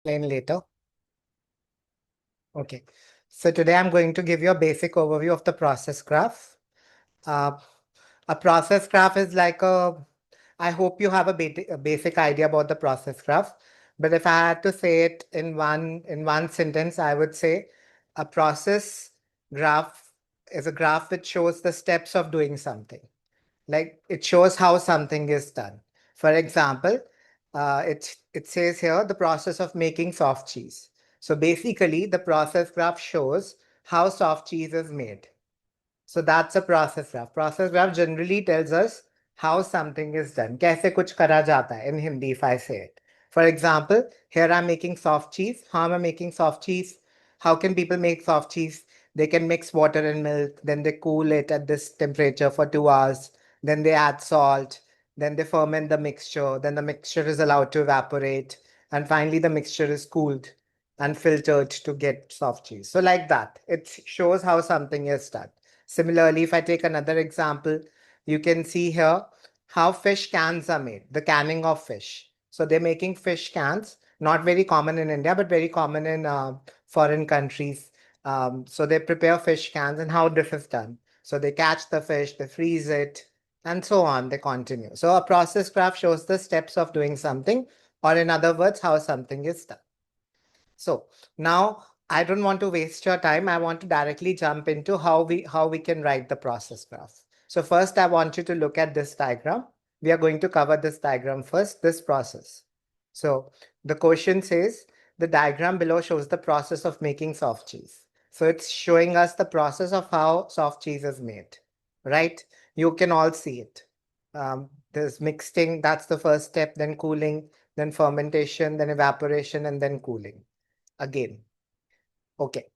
explain later. Okay. So today I'm going to give you a basic overview of the process graph. Uh, a process graph is like I hope you have a basic idea about the process graph. But if I had to say it in one sentence, I would say a process graph is a graph which shows the steps of doing something. Like it shows how something is done. For example, it says here the process of making soft cheese. So basically, the process graph shows how soft cheese is made. So that's a process graph. Process graph generally tells us how something is done. कैसे कुछ करा जाता है in Hindi if I say it. For example, here I'm making soft cheese. How am I making soft cheese? How can people make soft cheese? They can mix water and milk, then they cool it at this temperature for 2 hours, then they add salt, then they ferment the mixture, then the mixture is allowed to evaporate, and finally the mixture is cooled and filtered to get soft cheese. So like that, it shows how something is done. Similarly, if I take another example, you can see here how fish cans are made, the canning of fish. So they're making fish cans, not very common in India, but very common in foreign countries. So they prepare fish cans and how this is done. So they catch the fish, they freeze it, and so on, they continue. So a process graph shows the steps of doing something, or in other words, how something is done. So now I don't want to waste your time. I want to directly jump into how we can write the process graph. So first I want you to look at this diagram. We are going to cover this diagram first, this process. So the question says the diagram below shows the process of making soft cheese. So it's showing us the process of how soft cheese is made, right? You can all see it. There's mixing, that's the first step, then cooling, then fermentation, then evaporation, and then cooling again. Okay.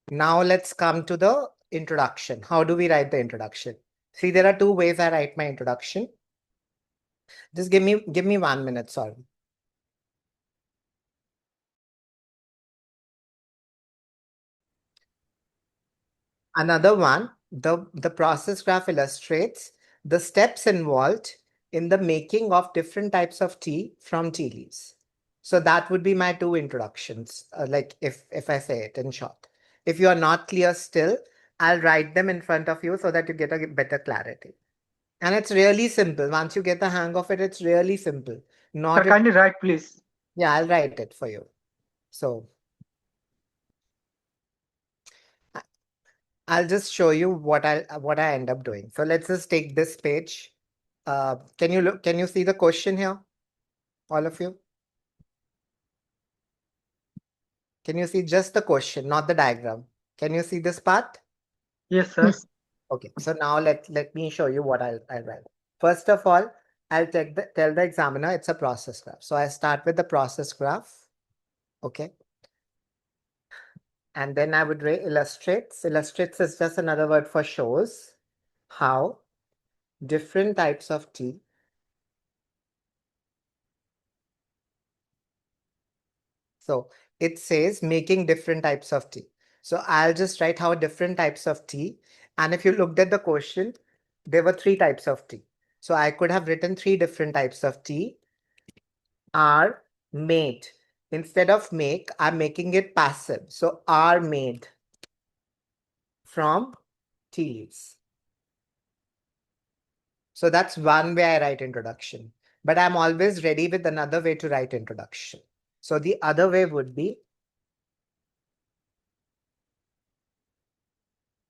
Now let's come to the introduction. How do we write the introduction? See, there are two ways I write my introduction. Just give me 1 minute, sorry. Another one, the process graph illustrates the steps involved in the making of different types of tea from tea leaves. So that would be my two introductions, like if I say it in short. If you are not clear still, I'll write them in front of you so that you get a better clarity. And it's really simple. Once you get the hang of it, it's really simple. Sir, Not if, kindly write, please. yeah, I'll write it for you. So I- I'll just show you what I end up doing. So let's just take this page. Can you look? Can you see the question here, all of you? Can you see just the question, not the diagram? Can you see this part? Yes, sir. Yes. Okay. So now let me show you what I'll write. First of all, I'll tell the examiner it's a process graph. So I start with the process graph. Okay. And then I would illustrates. Illustrates is just another word for shows how different types of tea so it says making different types of tea. So I'll just write how different types of tea. And if you looked at the question, there were 3 types of tea. So I could have written 3 different types of tea are made. Instead of make, I'm making it passive. So are made from tea leaves. So that's one way I write introduction. But I'm always ready with another way to write introduction. So the other way would be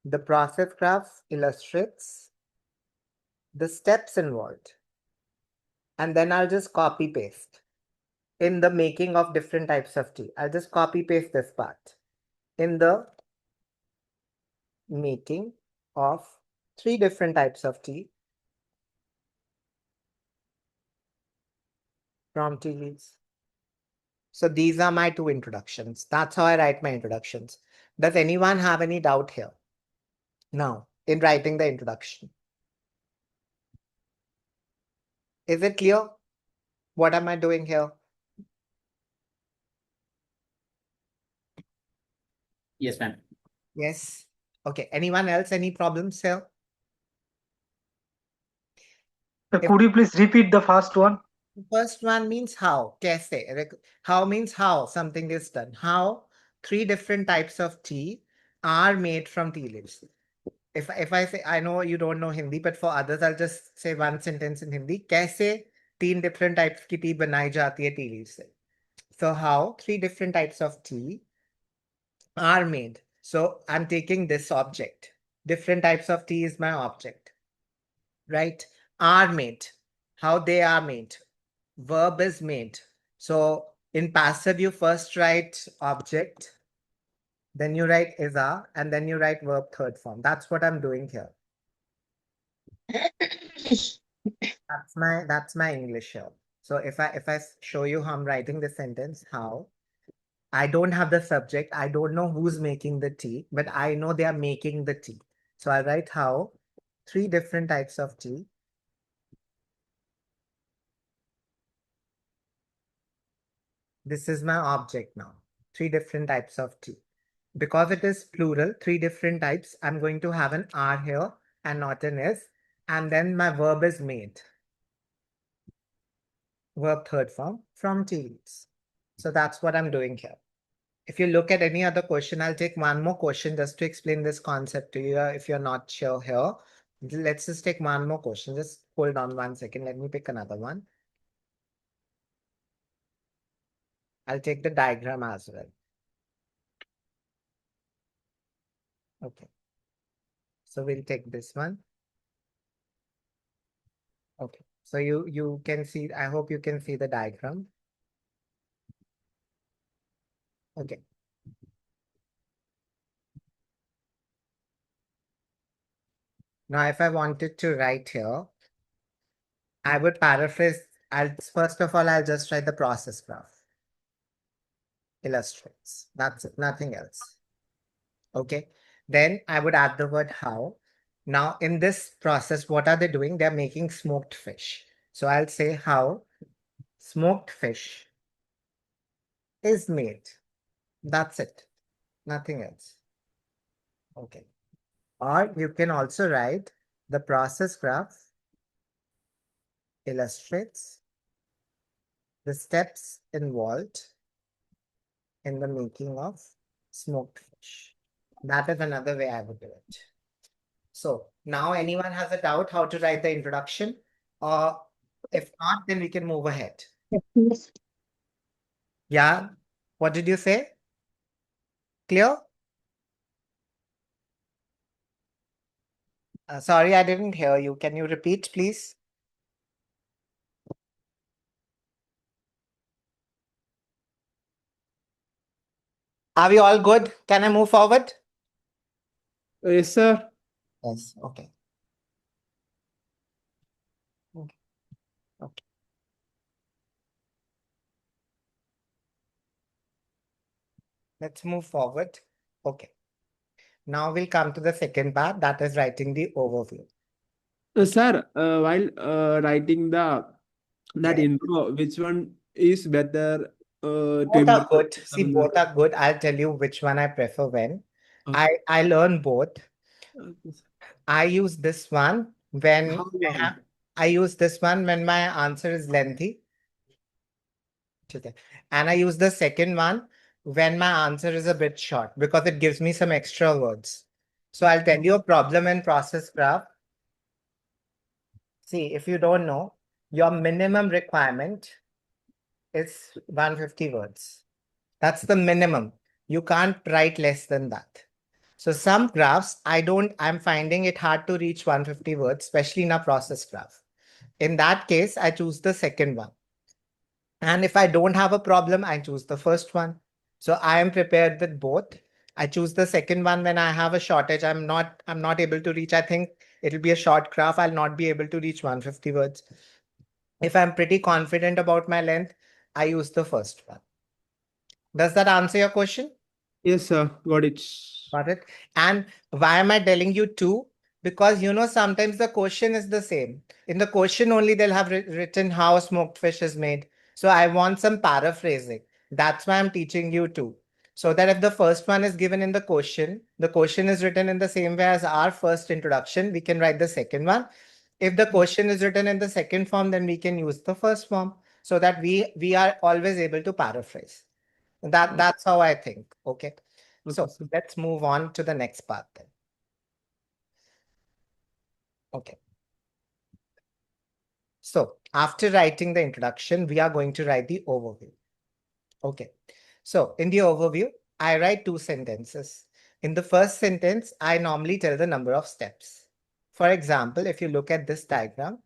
the process graph illustrates the steps involved. And then I'll just copy paste in the making of different types of tea. I'll just copy paste this part in the making of 3 different types of tea from tea leaves. So these are my 2 introductions. That's how I write my introductions. Does anyone have any doubt here? Now, in writing the introduction. Is it clear? What am I doing here? Yes, ma'am. Yes. Okay. Anyone else? Any problems here? Sir, If could you please repeat the first one? First one means how. Kaise. How means how something is done. How three different types of tea are made from tea leaves. If I say, I know you don't know Hindi, but for others, I'll just say one sentence in Hindi. कैसे तीन different types की tea बनाई जाती है tea leaves से. So how three different types of tea are made. So I'm taking this object. Different types of tea is my object, right? Are made. How they are made. Verb is made. So in passive, you first write object, then you write is are, and then you write verb third form. That's what I'm doing here. That's my English here. So if I show you how I'm writing the sentence, how I don't have the subject, I don't know who's making the tea, but I know they are making the tea. So I write how three different types of tea. This is my object now. Three different types of tea. Because it is plural, three different types, I'm going to have an are here and not an is. And then my verb is made. Verb third form from tea leaves. So that's what I'm doing here. If you look at any other question, I'll take one more question just to explain this concept to you if you're not sure here. Let's just take one more question. Just hold on 1 second. Let me pick another one. I'll take the diagram as well. Okay. So we'll take this one. Okay. So you can see, I hope you can see the diagram. Okay. Now, if I wanted to write here, I would paraphrase. First of all, I'll just write the process graph. Illustrates. That's it, nothing else. Okay. Then I would add the word how. Now, in this process, what are they doing? They're making smoked fish. So I'll say how smoked fish is made. That's it. Nothing else. Okay. Or you can also write the process graph illustrates the steps involved in the making of smoked fish. That is another way I would do it. So now anyone has a doubt how to write the introduction? Or if not, then we can move ahead. Yes. Yeah. What did you say? Clear? Sorry, I didn't hear you. Can you repeat, please? Are we all good? Can I move forward? Yes, sir. Yes. Okay. Okay. Okay. Let's move forward. Okay. Now we'll come to the second part, that is writing the overview. Sir, while writing that Yeah. intro, which one is better to Both are improve? good. See, both are good. I'll tell you which one I prefer when. Okay. I learn both. Okay, sir. I use this one when How long? I use this one when my answer is lengthy. Okay. And I use the second one when my answer is a bit short because it gives me some extra words. So I'll tell you a problem in process graph. See, if you don't know, your minimum requirement is 150 words. That's the minimum. You can't write less than that. So some graphs, I'm finding it hard to reach 150 words, especially in a process graph. In that case, I choose the second one. And if I don't have a problem, I choose the first one. So I am prepared with both. I choose the second one when I have a shortage. I'm not able to reach. I think it'll be a short graph. I'll not be able to reach 150 words. If I'm pretty confident about my length, I use the first one. Does that answer your question? Yes, sir. Got it. Got it. And why am I telling you two? Because sometimes the question is the same. In the question only, they'll have written how smoked fish is made. So I want some paraphrasing. That's why I'm teaching you two. So that if the first one is given in the question is written in the same way as our first introduction, we can write the second one. If the question is written in the second form, then we can use the first form. so that we are always able to paraphrase. That's how I think. Okay. Okay, So sir. let's move on to the next part then. Okay. So after writing the introduction, we are going to write the overview. Okay. So in the overview, I write two sentences. In the first sentence, I normally tell the number of steps. For example, if you look at this diagram,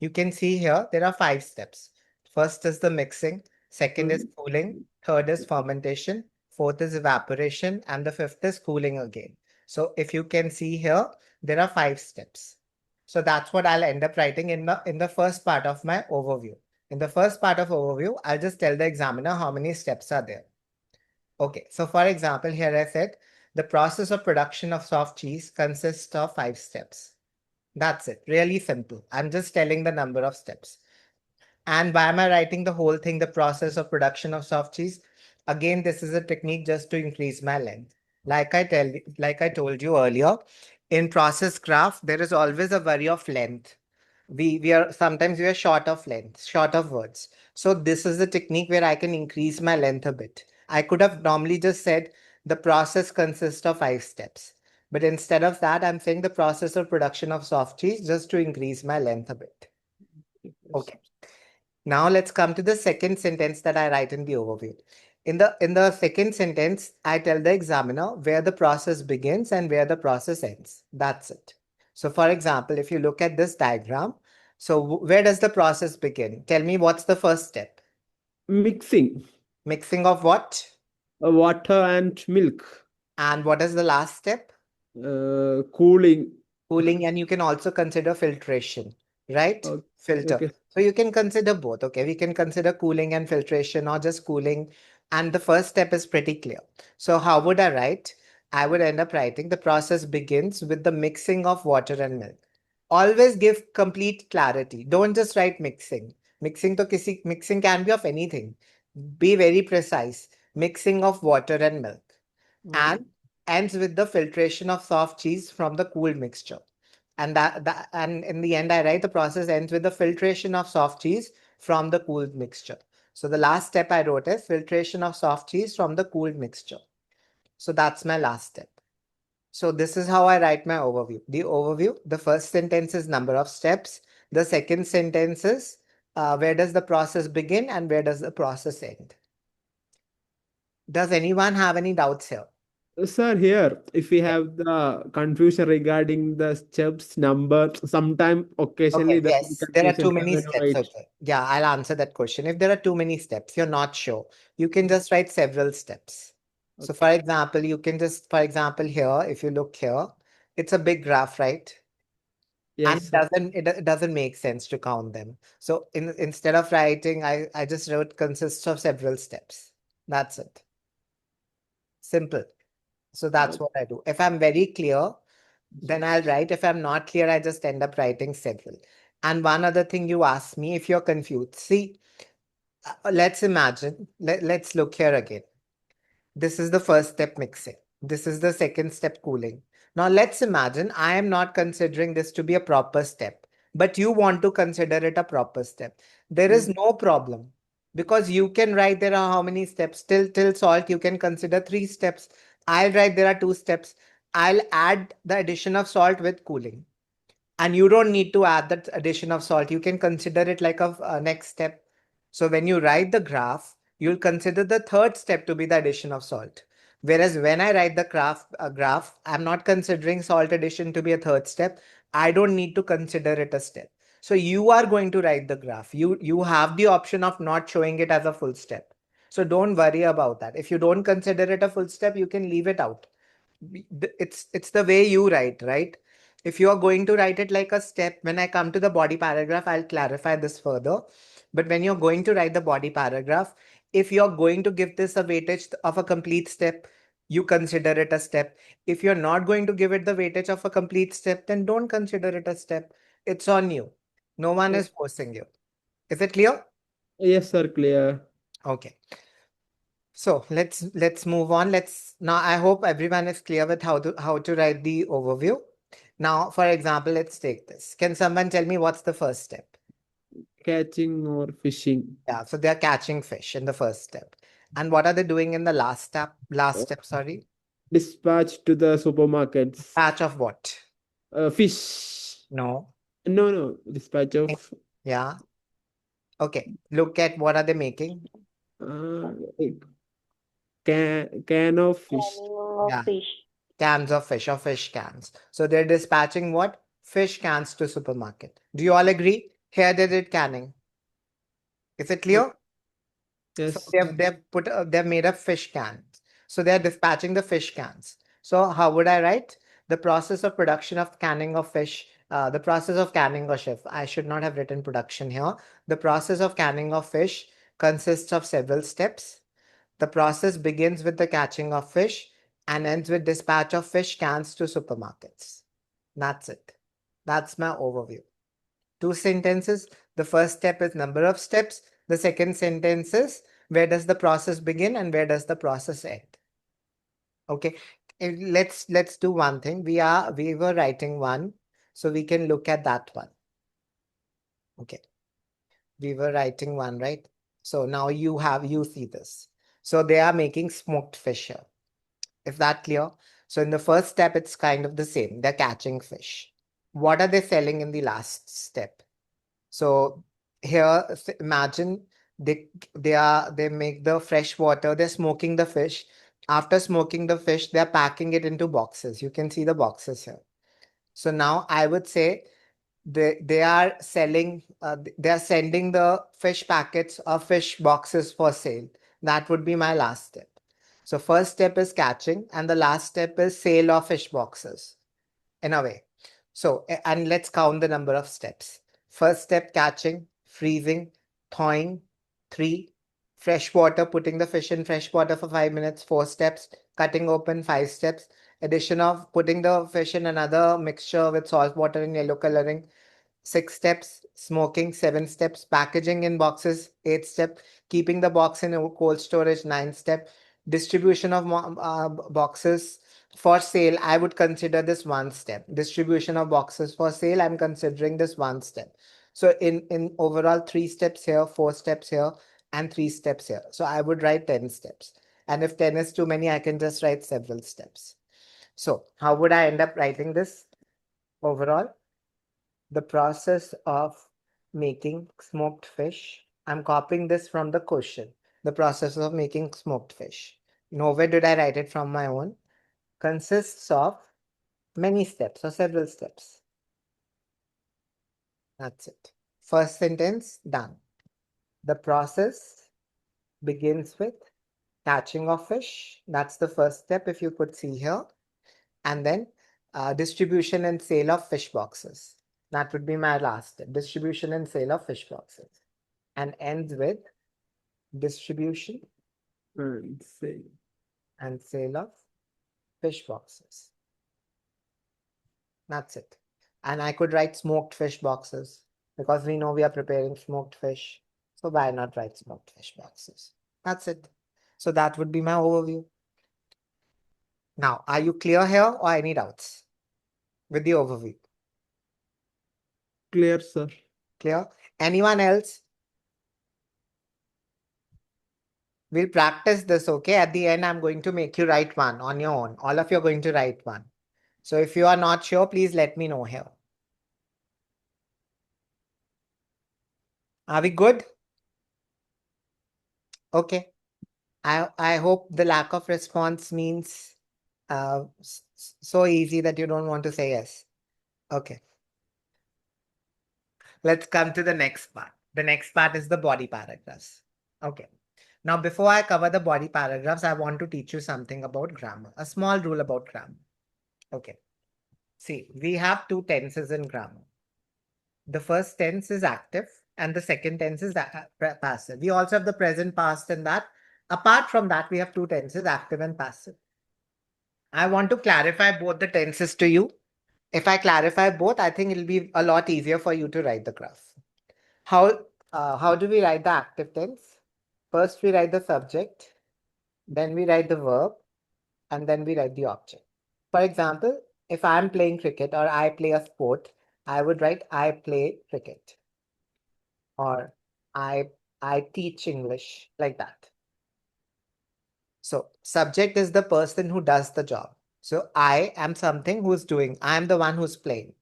you can see here there are 5 steps. First is the mixing, second is Mm, cooling, third is fermentation, fourth is evaporation, and the fifth is cooling again. So if you can see here, there are 5 steps. So that's what I'll end up writing in the first part of my overview. In the first part of overview, I'll just tell the examiner how many steps are there. Okay, so for example, here I said the process of production of soft cheese consists of 5 steps. That's it. Really simple. I'm just telling the number of steps. And why am I writing the whole thing, the process of production of soft cheese? Again, this is a technique just to increase my length. Like I told you earlier, in process graph, there is always a worry of length. We are sometimes we are short of length, short of words. So this is the technique where I can increase my length a bit. I could have normally just said the process consists of 5 steps. But instead of that, I'm saying the process of production of soft cheese just to increase my length a bit. yes. Okay. Now let's come to the second sentence that I write in the overview. In the second sentence, I tell the examiner where the process begins and where the process ends. That's it. So for example, if you look at this diagram, so where does the process begin? Tell me what's the first step? Mixing Mixing of what? water and milk, And what is the last step? cooling. Cooling, and you can also consider filtration, right? Okay, Filter. okay. So you can consider both. Okay, we can consider cooling and filtration or just cooling. And the first step is pretty clear. So how would I write? I would end up writing the process begins with the mixing of water and milk. Always give complete clarity. Don't just write mixing. Mixing can be of anything. Be very precise. Mixing of water and milk, Uh, and ends with the filtration of soft cheese from the cooled mixture. And in the end, I write the process ends with the filtration of soft cheese from the cooled mixture. So the last step I wrote is filtration of soft cheese from the cooled mixture. So that's my last step. So this is how I write my overview. The overview, the first sentence is number of steps. The second sentence is where does the process begin and where does the process end. Does anyone have any doubts here? Sir, here, if we have the confusion regarding the steps number, sometime occasionally Okay, there will be yes, there are confusion. too many When I steps. write. Okay. Yeah, I'll answer that question. If there are too many steps, you're not sure, you can just write several steps. So Okay. for example, you can just, for example, here, if you look here, it's a big graph, right? And Yes, it sir. doesn't make sense to count them. So instead of writing, I just wrote consists of several steps. That's it. Simple. So that's Uh, what I do. If I'm very clear, then I'll write. If I'm not clear, I just end up writing several. And one other thing you asked me, if you're confused, see, let's imagine, let's look here again. This is the first step, mixing. This is the second step, cooling. Now let's imagine I am not considering this to be a proper step, but you want to consider it a proper step. There is mm, no problem, because you can write there are how many steps. Till salt, you can consider 3 steps. I'll write there are 2 steps. I'll add the addition of salt with cooling. And you don't need to add that addition of salt. You can consider it like a next step. So when you write the graph, you'll consider the third step to be the addition of salt. Whereas when I write the graph, I'm not considering salt addition to be a third step. I don't need to consider it a step. So you are going to write the graph. You have the option of not showing it as a full step. So don't worry about that. If you don't consider it a full step, you can leave it out. It's the way you write, right? If you are going to write it like a step, when I come to the body paragraph, I'll clarify this further. But when you're going to write the body paragraph, if you're going to give this a weightage of a complete step, you consider it a step. If you're not going to give it the weightage of a complete step, then don't consider it a step. It's on you. No one oh, is forcing you. Is it clear? yes, sir. Clear. Okay. So let's move on. Let's now I hope everyone is clear with how to write the overview. Now, for example, let's take this. Can someone tell me what's the first step? catching or fishing. Yeah, so they are catching fish in the first step. And what are they doing in the last step? Last Uh, step, sorry. Dispatch to the supermarkets. Patch of what? Fish. No. No, no. Dispatch of Yeah. Okay. Look at what are they making? like can of fish. Canning of Yeah. fish. Cans of fish or fish cans. So they're dispatching what? Fish cans to supermarket. Do you all agree? Here they did canning. Is it Uh, clear? So yes. they've made up fish cans. So they're dispatching the fish cans. So how would I write? The process of production of canning of fish. The process of canning of chef. I should not have written production here. The process of canning of fish consists of several steps. The process begins with the catching of fish and ends with dispatch of fish cans to supermarkets. That's it. That's my overview. Two sentences. The first step is number of steps. The second sentence is where does the process begin and where does the process end. Okay. Let's do one thing. We were writing one, so we can look at that one. Okay. We were writing one, right? So now you see this. So they are making smoked fish here. Is that clear? So in the first step, it's kind of the same. They're catching fish. What are they selling in the last step? So here, imagine they make the fresh water. They're smoking the fish. After smoking the fish, they're packing it into boxes. You can see the boxes here. So now I would say they are selling. They are sending the fish packets or fish boxes for sale. That would be my last step. So first step is catching, and the last step is sale of fish boxes in a way. So, and let's count the number of steps. First step, catching, freezing, thawing, three, fresh water, putting the fish in fresh water for 5 minutes, four steps, cutting open, five steps, addition of putting the fish in another mixture with salt water and yellow coloring, six steps, smoking, seven steps, packaging in boxes, eight step, keeping the box in a cold storage, nine step, distribution of boxes for sale. I would consider this one step. Distribution of boxes for sale, I'm considering this one step. So in overall three steps here, four steps here, and three steps here. So I would write 10 steps. And if 10 is too many, I can just write several steps. So how would I end up writing this overall? The process of making smoked fish. I'm copying this from the question. The process of making smoked fish. Nowhere did I write it from my own. Consists of many steps or several steps. That's it. First sentence done. The process begins with catching of fish. That's the first step, if you could see here. And then distribution and sale of fish boxes. That would be my last step. Distribution and sale of fish boxes. And ends with distribution And say and sale of fish boxes. That's it. And I could write smoked fish boxes because we know we are preparing smoked fish. So why not write smoked fish boxes? That's it. So that would be my overview. Now, are you clear here or any doubts with the overview? clear, sir. Clear? Anyone else? We'll practice this, okay? At the end, I'm going to make you write one on your own. All of you are going to write one. So if you are not sure, please let me know here. Are we good? Okay. I hope the lack of response means so easy that you don't want to say yes. Okay. Let's come to the next part. The next part is the body paragraphs. Okay. Now, before I cover the body paragraphs, I want to teach you something about grammar, a small rule about grammar. Okay. See, we have two tenses in grammar. The first tense is active and the second tense is passive. We also have the present, past, and that. Apart from that, we have two tenses, active and passive. I want to clarify both the tenses to you. If I clarify both, I think it'll be a lot easier for you to write the graph. How do we write the active tense? First, we write the subject, then we write the verb, and then we write the object. For example, if I'm playing cricket or I play a sport, I would write I play cricket. or I I teach English, like that. So subject is the person who does the job. So I am something who's doing. I am the one who's playing.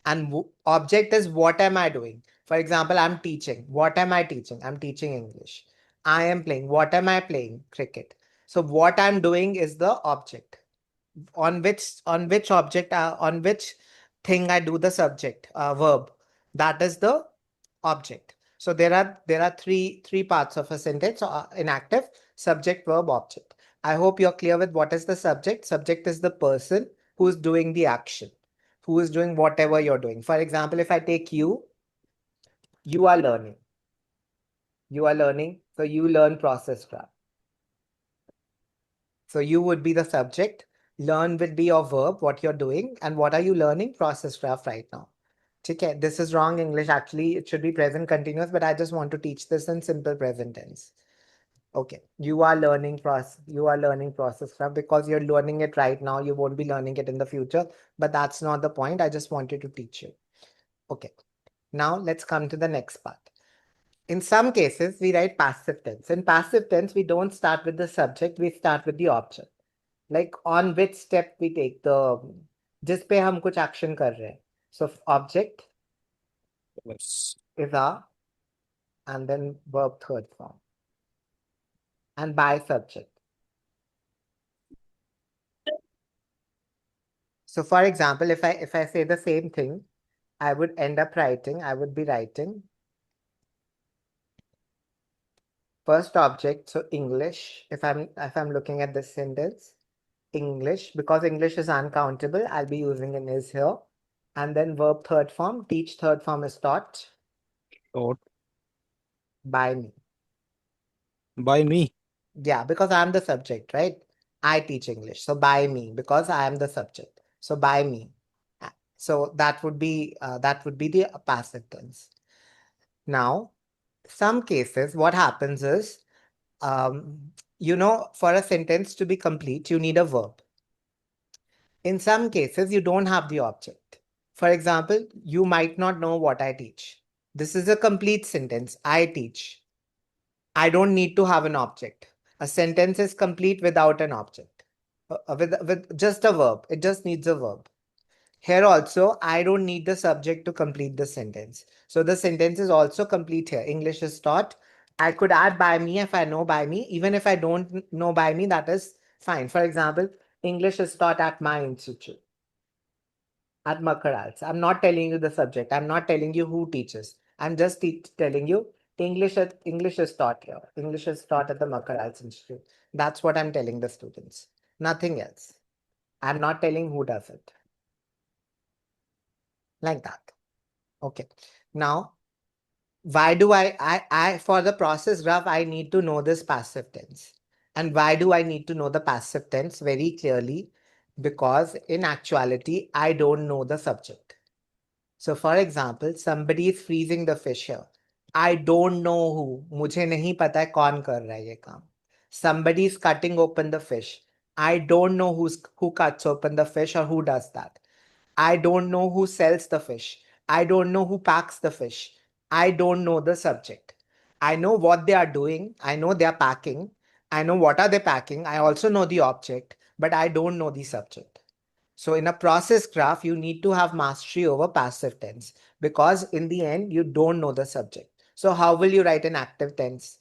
And object is what am I doing? For example, I'm teaching. What am I teaching? I'm teaching English. I am playing. What am I playing? Cricket. So what I'm doing is the object. On which object, on which thing I do the subject, verb. That is the object. So there are three parts of a sentence, in active: subject, verb, object. I hope you're clear with what is the subject. Subject is the person who's doing the action, who is doing whatever you're doing. For example, if I take you, you are learning. You are learning, so you learn process graph. So you would be the subject. Learn will be your verb, what you're doing, and what are you learning? Process graph right now. Okay, this is wrong English. Actually, it should be present continuous, but I just want to teach this in simple present tense. Okay, you are learning process graph because you're learning it right now. You won't be learning it in the future, but that's not the point. I just wanted to teach you. Okay, now let's come to the next part. In some cases, we write passive tense. In passive tense, we don't start with the subject, we start with the object. Like on which step we take the, जिस पे हम कुछ action कर रहे हैं. So object Yes. is a, and then verb third form. And by subject. So for example, if I say the same thing, I would end up writing, I would be writing first object, so English. If I'm looking at this sentence, English, because English is uncountable, I'll be using an is here. And then verb third form, teach third form is taught Taught by me. by me. Yeah, because I'm the subject, right? I teach English. So by me, because I am the subject. So by me. So that would be the passive tense. Now, some cases, what happens is, for a sentence to be complete, you need a verb. In some cases, you don't have the object. For example, you might not know what I teach. This is a complete sentence. I teach. I don't need to have an object. A sentence is complete without an object. With just a verb. It just needs a verb. Here also, I don't need the subject to complete the sentence. So the sentence is also complete here. English is taught. I could add by me if I know by me. Even if I don't know by me, that is fine. For example, English is taught at my institute, at Makkar. I'm not telling you the subject. I'm not telling you who teaches. I'm just telling you English is taught here. English is taught at the Makkar Institute. That's what I'm telling the students. Nothing else. I'm not telling who does it. Like that. Okay. Now, why do I for the process graph, I need to know this passive tense. And why do I need to know the passive tense very clearly? Because in actuality, I don't know the subject. So for example, somebody is freezing the fish here. I don't know who. मुझे नहीं पता है कौन कर रहा है ये काम. Somebody is cutting open the fish. I don't know who cuts open the fish or who does that. I don't know who sells the fish. I don't know who packs the fish. I don't know the subject. I know what they are doing. I know they are packing. I know what are they packing. I also know the object, but I don't know the subject. So in a process graph, you need to have mastery over passive tense because in the end, you don't know the subject. So how will you write an active tense?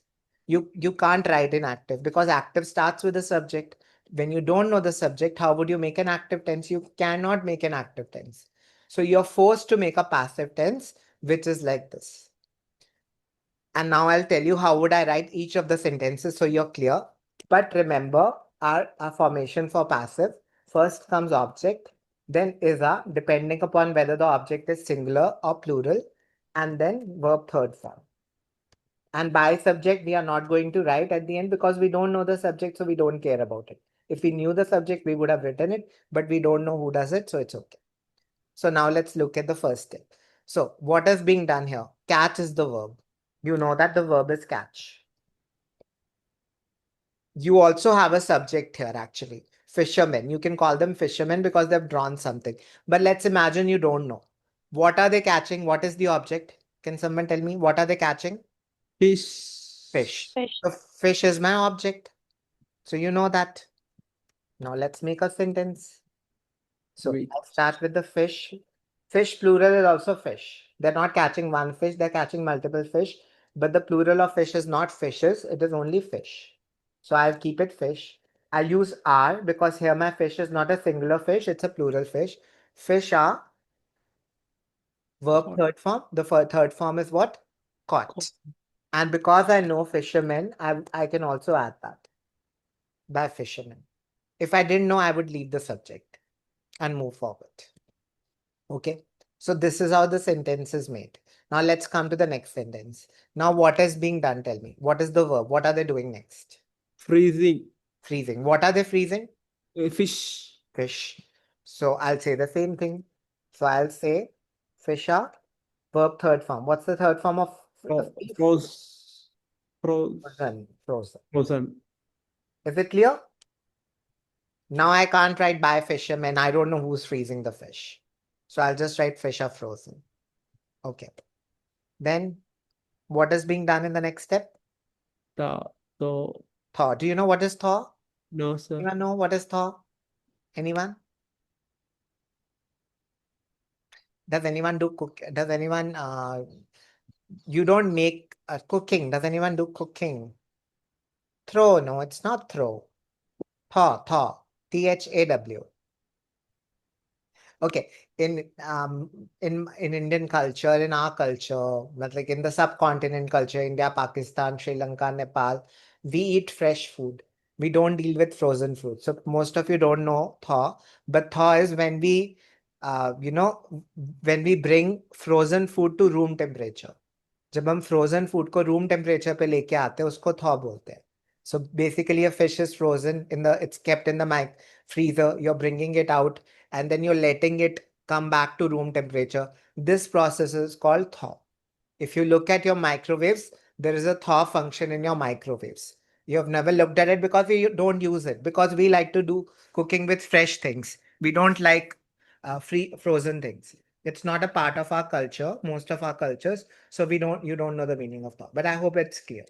You can't write in active because active starts with the subject. When you don't know the subject, how would you make an active tense? You cannot make an active tense. So you're forced to make a passive tense, which is like this. And now I'll tell you how would I write each of the sentences so you're clear. But remember our formation for passive. First comes object, then is a, depending upon whether the object is singular or plural, and then verb third form. And by subject, we are not going to write at the end because we don't know the subject, so we don't care about it. If we knew the subject, we would have written it, but we don't know who does it, so it's okay. So now let's look at the first step. So what is being done here? Catch is the verb. You know that the verb is catch. You also have a subject here, actually. Fishermen. You can call them fishermen because they've drawn something. But let's imagine you don't know. What are they catching? What is the object? Can someone tell me what are they catching? Fish. Fish. Fish. So fish is my object. So you know that. Now let's make a sentence. So Wait. I'll start with the fish. Fish plural is also fish. They're not catching one fish, they're catching multiple fish. But the plural of fish is not fishes, it is only fish. So I'll keep it fish. I'll use are because here my fish is not a singular fish, it's a plural fish. Fish are verb Caught. third form. The third form is what? Caught. Caught. And because I know fishermen, I can also add that by fishermen. If I didn't know, I would leave the subject and move forward. Okay. So this is how the sentence is made. Now let's come to the next sentence. Now what is being done? Tell me. What is the verb? What are they doing next? Freezing. Freezing. What are they freezing? Fish. Fish. So I'll say the same thing. So I'll say fish are verb third form. What's the third form of freeze? Froze. Froze. Frozen. Frozen. Frozen. Is it clear? Now I can't write by fishermen. I don't know who's freezing the fish. So I'll just write fish are frozen. Okay. Then what is being done in the next step? So Thaw. Do you know what is thaw? no, sir. Anyone know what is thaw? Anyone? Does anyone do cook? Does anyone you don't make cooking? Does anyone do cooking? Throw? No, it's not throw. Thaw, thaw. THAW. Okay, in Indian culture, in our culture, but like in the subcontinent culture, India, Pakistan, Sri Lanka, Nepal, we eat fresh food. We don't deal with frozen food. So most of you don't know thaw, but thaw is when we, when we bring frozen food to room temperature. जब हम frozen food को room temperature पे लेके आते हैं उसको thaw बोलते हैं. So basically a fish is frozen it's kept in the freezer, you're bringing it out and then you're letting it come back to room temperature. This process is called thaw. If you look at your microwaves, there is a thaw function in your microwaves. You have never looked at it because we don't use it, because we like to do cooking with fresh things. We don't like frozen things. It's not a part of our culture, most of our cultures. So you don't know the meaning of thaw. But I hope it's clear.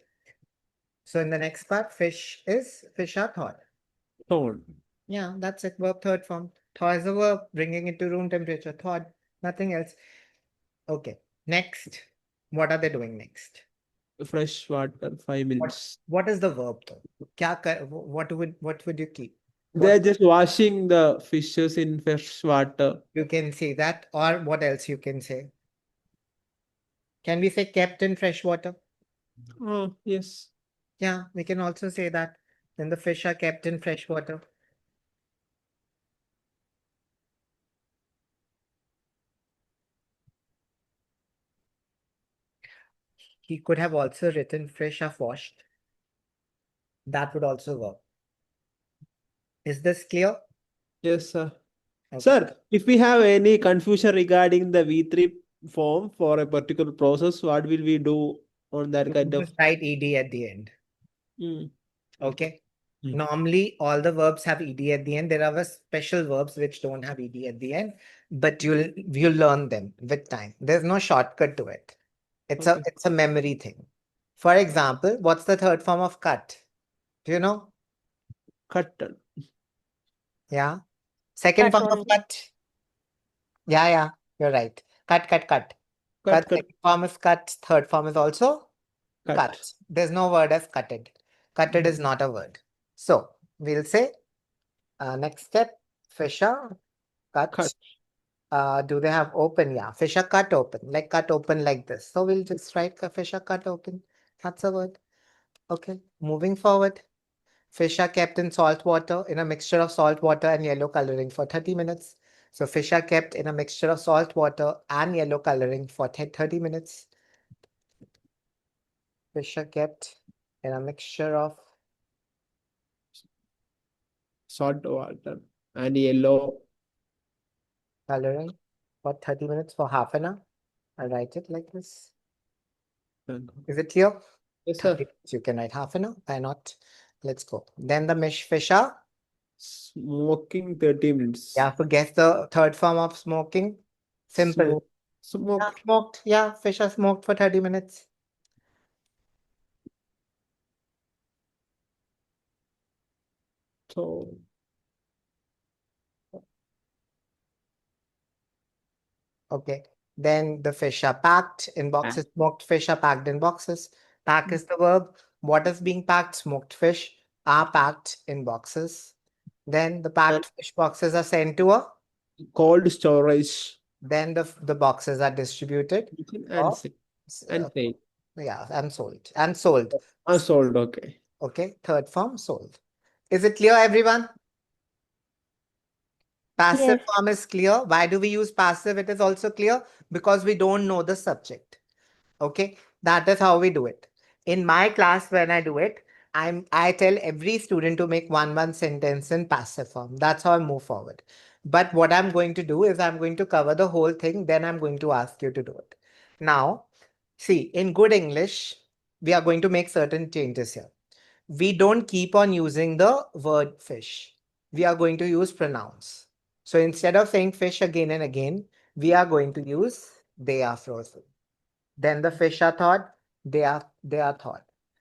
So in the next part, fish are thawed. Thawed. Yeah, that's it. Verb third form. Thaw is a verb, bringing it to room temperature. Thawed, nothing else. Okay. Next, what are they doing next? Fresh water. 5 minutes. What is the verb though? What would you keep? They're just washing the fishes in fresh water. You can say that, or what else you can say? Can we say kept in fresh water? Oh, yes. Yeah, we can also say that. Then the fish are kept in fresh water. He could have also written fish are washed. That would also work. Is this clear? Yes, sir. Okay. Sir, if we have any confusion regarding the V3 form for a particular process, what will we do on that kind of? Just write ed at the end. Mm. Okay. Mm. Normally, all the verbs have ed at the end. There are special verbs which don't have ed at the end, but you'll learn them with time. There's no shortcut to it. It's a memory thing. For example, what's the third form of cut? Do you know? Cut. Yeah. Second Cut form of only. cut. Yeah, you're right. Cut. Cut. Second form is cut. Third form is also Cut. cut. There's no word as cutted. Cutted is not a word. So we'll say next step, fish are cut. Do they have open? Yeah, fish are cut open, like cut open like this. So we'll just write fish are cut open. That's a word. Okay, moving forward. Fish are kept in salt water in a mixture of salt water and yellow coloring for 30 minutes. So fish are kept in a mixture of salt water and yellow coloring for 30 minutes. Fish are kept in a mixture of Salt water and yellow coloring for 30 minutes for half an hour. I'll write it like this. Is it clear? Yes, 30 sir. minutes, you can write half an hour. Why not? Let's go. Then the fish are. Smoking 30 minutes. You have to guess the third form of smoking. Simple. Smoked. Smoked. Yeah, fish are smoked for 30 minutes. So Okay. Then the fish are packed in boxes. Smoked fish are packed in boxes. Pack is the verb. What is being packed? Smoked fish are packed in boxes. Then the and packed fish boxes are sent to a. cold storage Then the boxes are distributed and or sale. And sale. yeah, and sold. And sold. Unsold. Okay. Okay. Third form, sold. Is it clear, everyone? Passive Yes. form is clear. Why do we use passive? It is also clear because we don't know the subject. Okay, that is how we do it. In my class, when I do it, I tell every student to make one sentence in passive form. That's how I move forward. But what I'm going to do is I'm going to cover the whole thing. Then I'm going to ask you to do it. Now, see, in good English, we are going to make certain changes here. We don't keep on using the word fish. We are going to use pronouns. So instead of saying fish again and again, we are going to use they are frozen. Then the fish are thawed, they are thawed.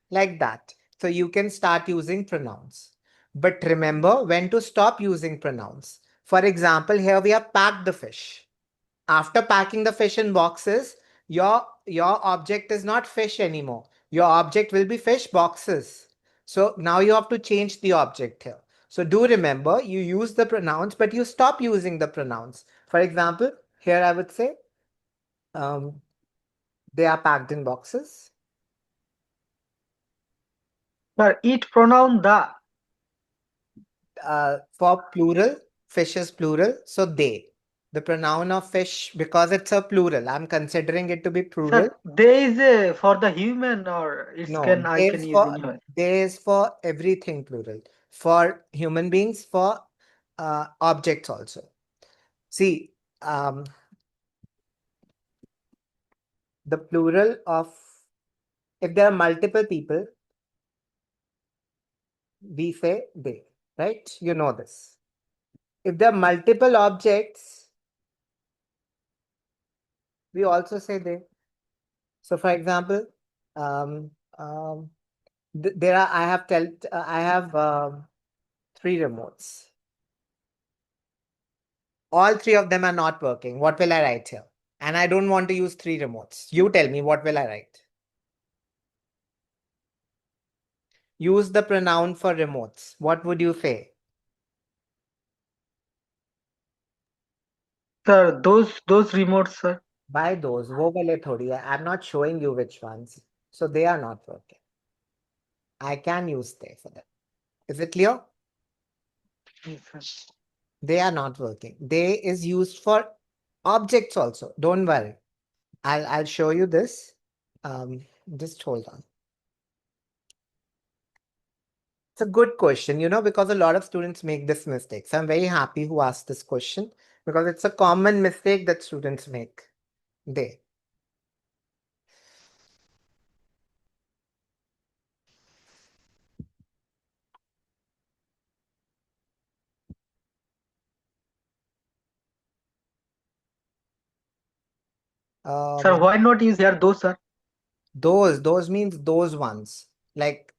Like that. So you can start using pronouns. But remember when to stop using pronouns. For example, here we have packed the fish. After packing the fish in boxes, your object is not fish anymore. Your object will be fish boxes. So now you have to change the object here. So do remember you use the pronouns, but you stop using the pronouns. For example, here I would say um, they are packed in boxes. Sir, it pronoun the. For plural, fish is plural, so they. The pronoun of fish, because it's a plural, I'm considering it to be plural. Sir, there is a for the human or it's No, can I they can is use for anywhere. they is for everything plural. For human beings, for objects also. See, the plural of if there are multiple people, we say they, right? You know this. If there are multiple objects, we also say they. So, for example, um, um, there are I have three remotes. All three of them are not working. What will I write here? And I don't want to use three remotes. You tell me, what will I write? Use the pronoun for remotes. What would you say? Sir, those remotes, sir. By those, wo wale thodi hai. I'm not showing you which ones. So they are not working. I can use they for them. Is it clear? Yes, sir. They are not working. They is used for objects also. Don't worry. I'll show you this. Just hold on. It's a good question, because a lot of students make this mistake. So I'm very happy who asked this question because it's a common mistake that students make. They. Sir, why not use here those, sir? Those means those ones. Like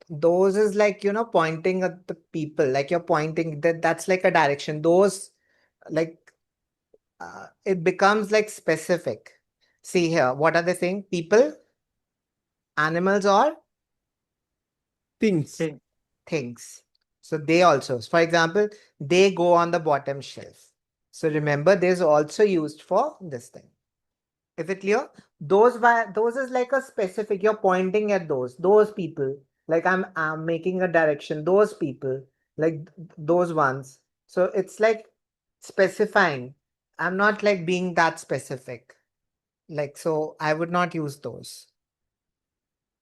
those is like, pointing at the people, like you're pointing that's like a direction. Those like it becomes like specific. See here, what are they saying? People, animals, or Things. Okay. things. So they also, for example, they go on the bottom shelf. So remember, there's also used for this thing. Is it clear? Those is like a specific. You're pointing at those people. Like I'm making a direction. Those people, like those ones. So it's like specifying. I'm not like being that specific. Like so, I would not use those.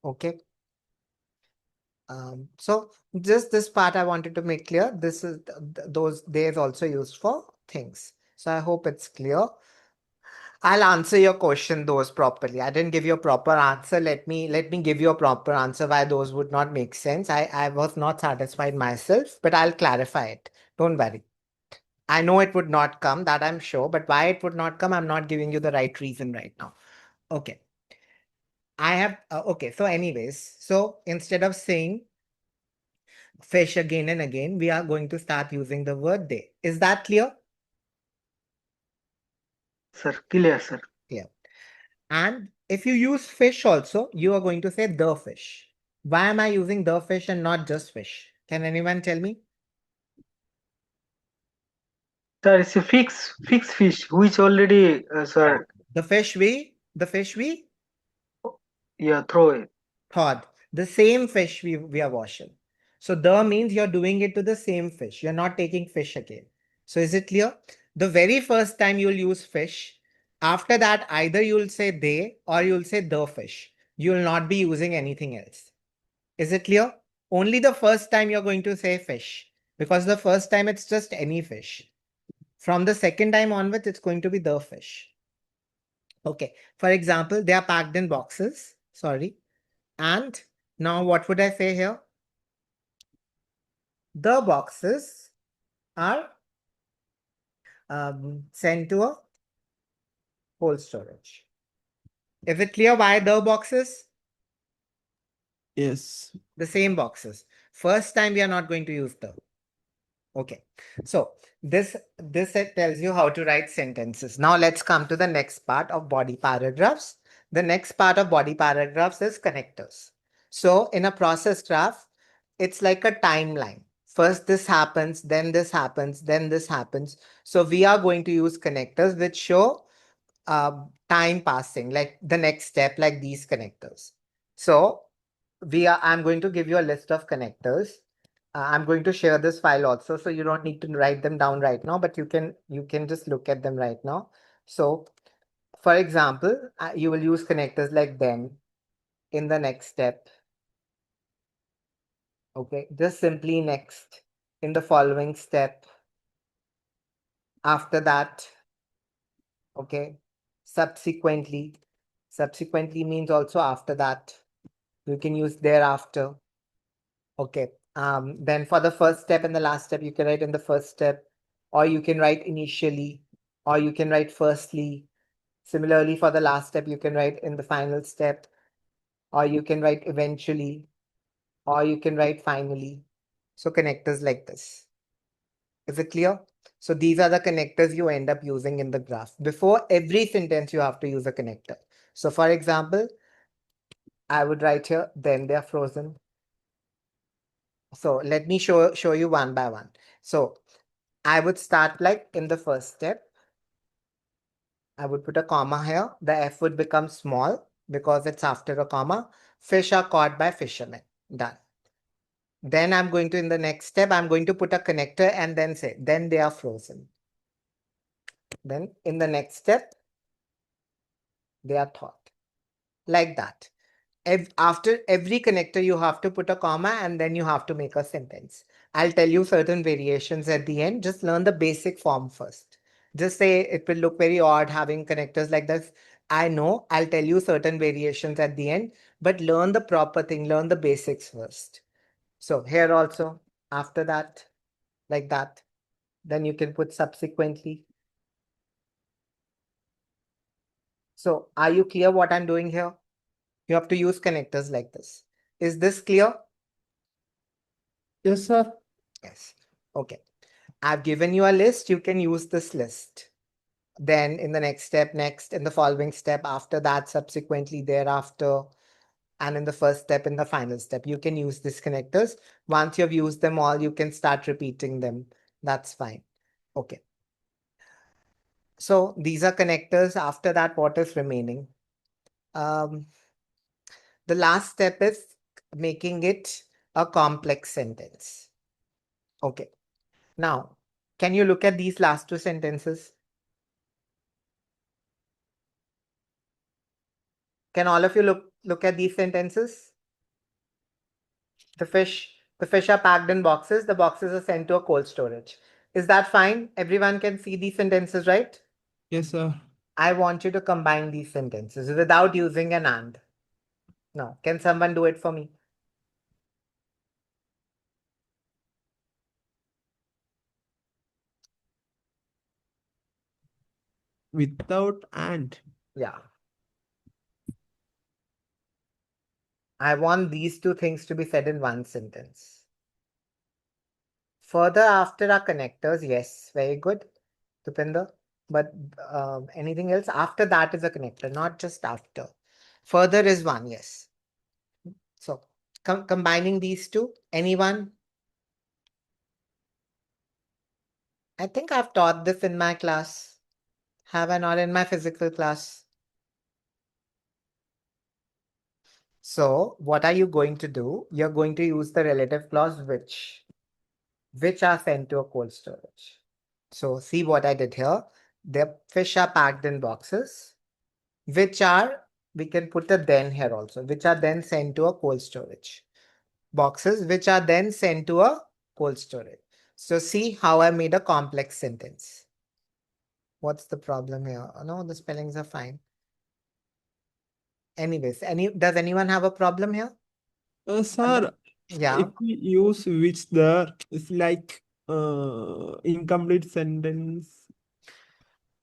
Okay. So just this part I wanted to make clear. This is those they is also used for things. So I hope it's clear. I'll answer your question those properly. I didn't give you a proper answer. Let me give you a proper answer why those would not make sense. I was not satisfied myself, but I'll clarify it. Don't worry. I know it would not come, that I'm sure, but why it would not come, I'm not giving you the right reason right now. Okay. I have, okay. So anyways, so instead of saying fish again and again, we are going to start using the word they. Is that clear? Sir, clear, sir. Yeah. And if you use fish also, you are going to say the fish. Why am I using the fish and not just fish? Can anyone tell me? Sir, it's a fixed fish which already, sir, The fish we yeah, throw it. thawed. The same fish we are washing. So the means you're doing it to the same fish. You're not taking fish again. So is it clear? The very first time you'll use fish. After that, either you'll say they or you'll say the fish. You'll not be using anything else. Is it clear? Only the first time you're going to say fish, because the first time it's just any fish. From the second time onwards, it's going to be the fish. Okay. For example, they are packed in boxes. Sorry. And now what would I say here? The boxes are sent to a cold storage. Is it clear why the boxes? Yes. The same boxes. First time we are not going to use the. Okay. So this tells you how to write sentences. Now let's come to the next part of body paragraphs. The next part of body paragraphs is connectors. So in a process graph, it's like a timeline. First this happens, then this happens, then this happens. So we are going to use connectors which show time passing, like the next step, like these connectors. So I'm going to give you a list of connectors. I'm going to share this file also, so you don't need to write them down right now, but you can just look at them right now. So for example, you will use connectors like then, in the next step. Okay, just simply next, in the following step, after that. Okay, subsequently. Subsequently means also after that. You can use thereafter. Okay. Then for the first step and the last step, you can write in the first step, or you can write initially, or you can write firstly. Similarly, for the last step, you can write in the final step, or you can write eventually, or you can write finally. So connectors like this. Is it clear? So these are the connectors you end up using in the graph. Before every sentence, you have to use a connector. So for example, I would write here, then they are frozen. So let me show you one by one. So I would start like in the first step. I would put a comma here. The F would become small because it's after a comma. Fish are caught by fishermen. Done. Then I'm going to, in the next step, I'm going to put a connector and then say, then they are frozen. Then in the next step, they are thawed. Like that. After every connector, you have to put a comma and then you have to make a sentence. I'll tell you certain variations at the end. Just learn the basic form first. Just say it will look very odd having connectors like this. I know I'll tell you certain variations at the end, but learn the proper thing, learn the basics first. So here also, after that, like that, then you can put subsequently. So are you clear what I'm doing here? You have to use connectors like this. Is this clear? Yes, sir. Yes. Okay. I've given you a list. You can use this list. Then in the next step, next, in the following step, after that, subsequently, thereafter, and in the first step, in the final step, you can use these connectors. Once you've used them all, you can start repeating them. That's fine. Okay. So these are connectors. After that, what is remaining? The last step is making it a complex sentence. Okay. Now, can you look at these last two sentences? Can all of you look at these sentences? The fish are packed in boxes. The boxes are sent to a cold storage. Is that fine? Everyone can see these sentences, right? Yes, sir. I want you to combine these sentences without using an and. Now, can someone do it for me? Without and. Yeah. I want these two things to be said in one sentence. Further after are connectors. Yes, very good, Tupinder. But anything else after that is a connector, not just after. Further is one, yes. So combining these two, anyone? I think I've taught this in my class. Have I not in my physical class? So what are you going to do? You're going to use the relative clause which are sent to a cold storage. So see what I did here. The fish are packed in boxes, which are, we can put a then here also, which are then sent to a cold storage. Boxes, which are then sent to a cold storage. So see how I made a complex sentence. What's the problem here? Oh, no, the spellings are fine. Anyways, does anyone have a problem here? Sir, Yeah. if we use which there, it's like incomplete sentence.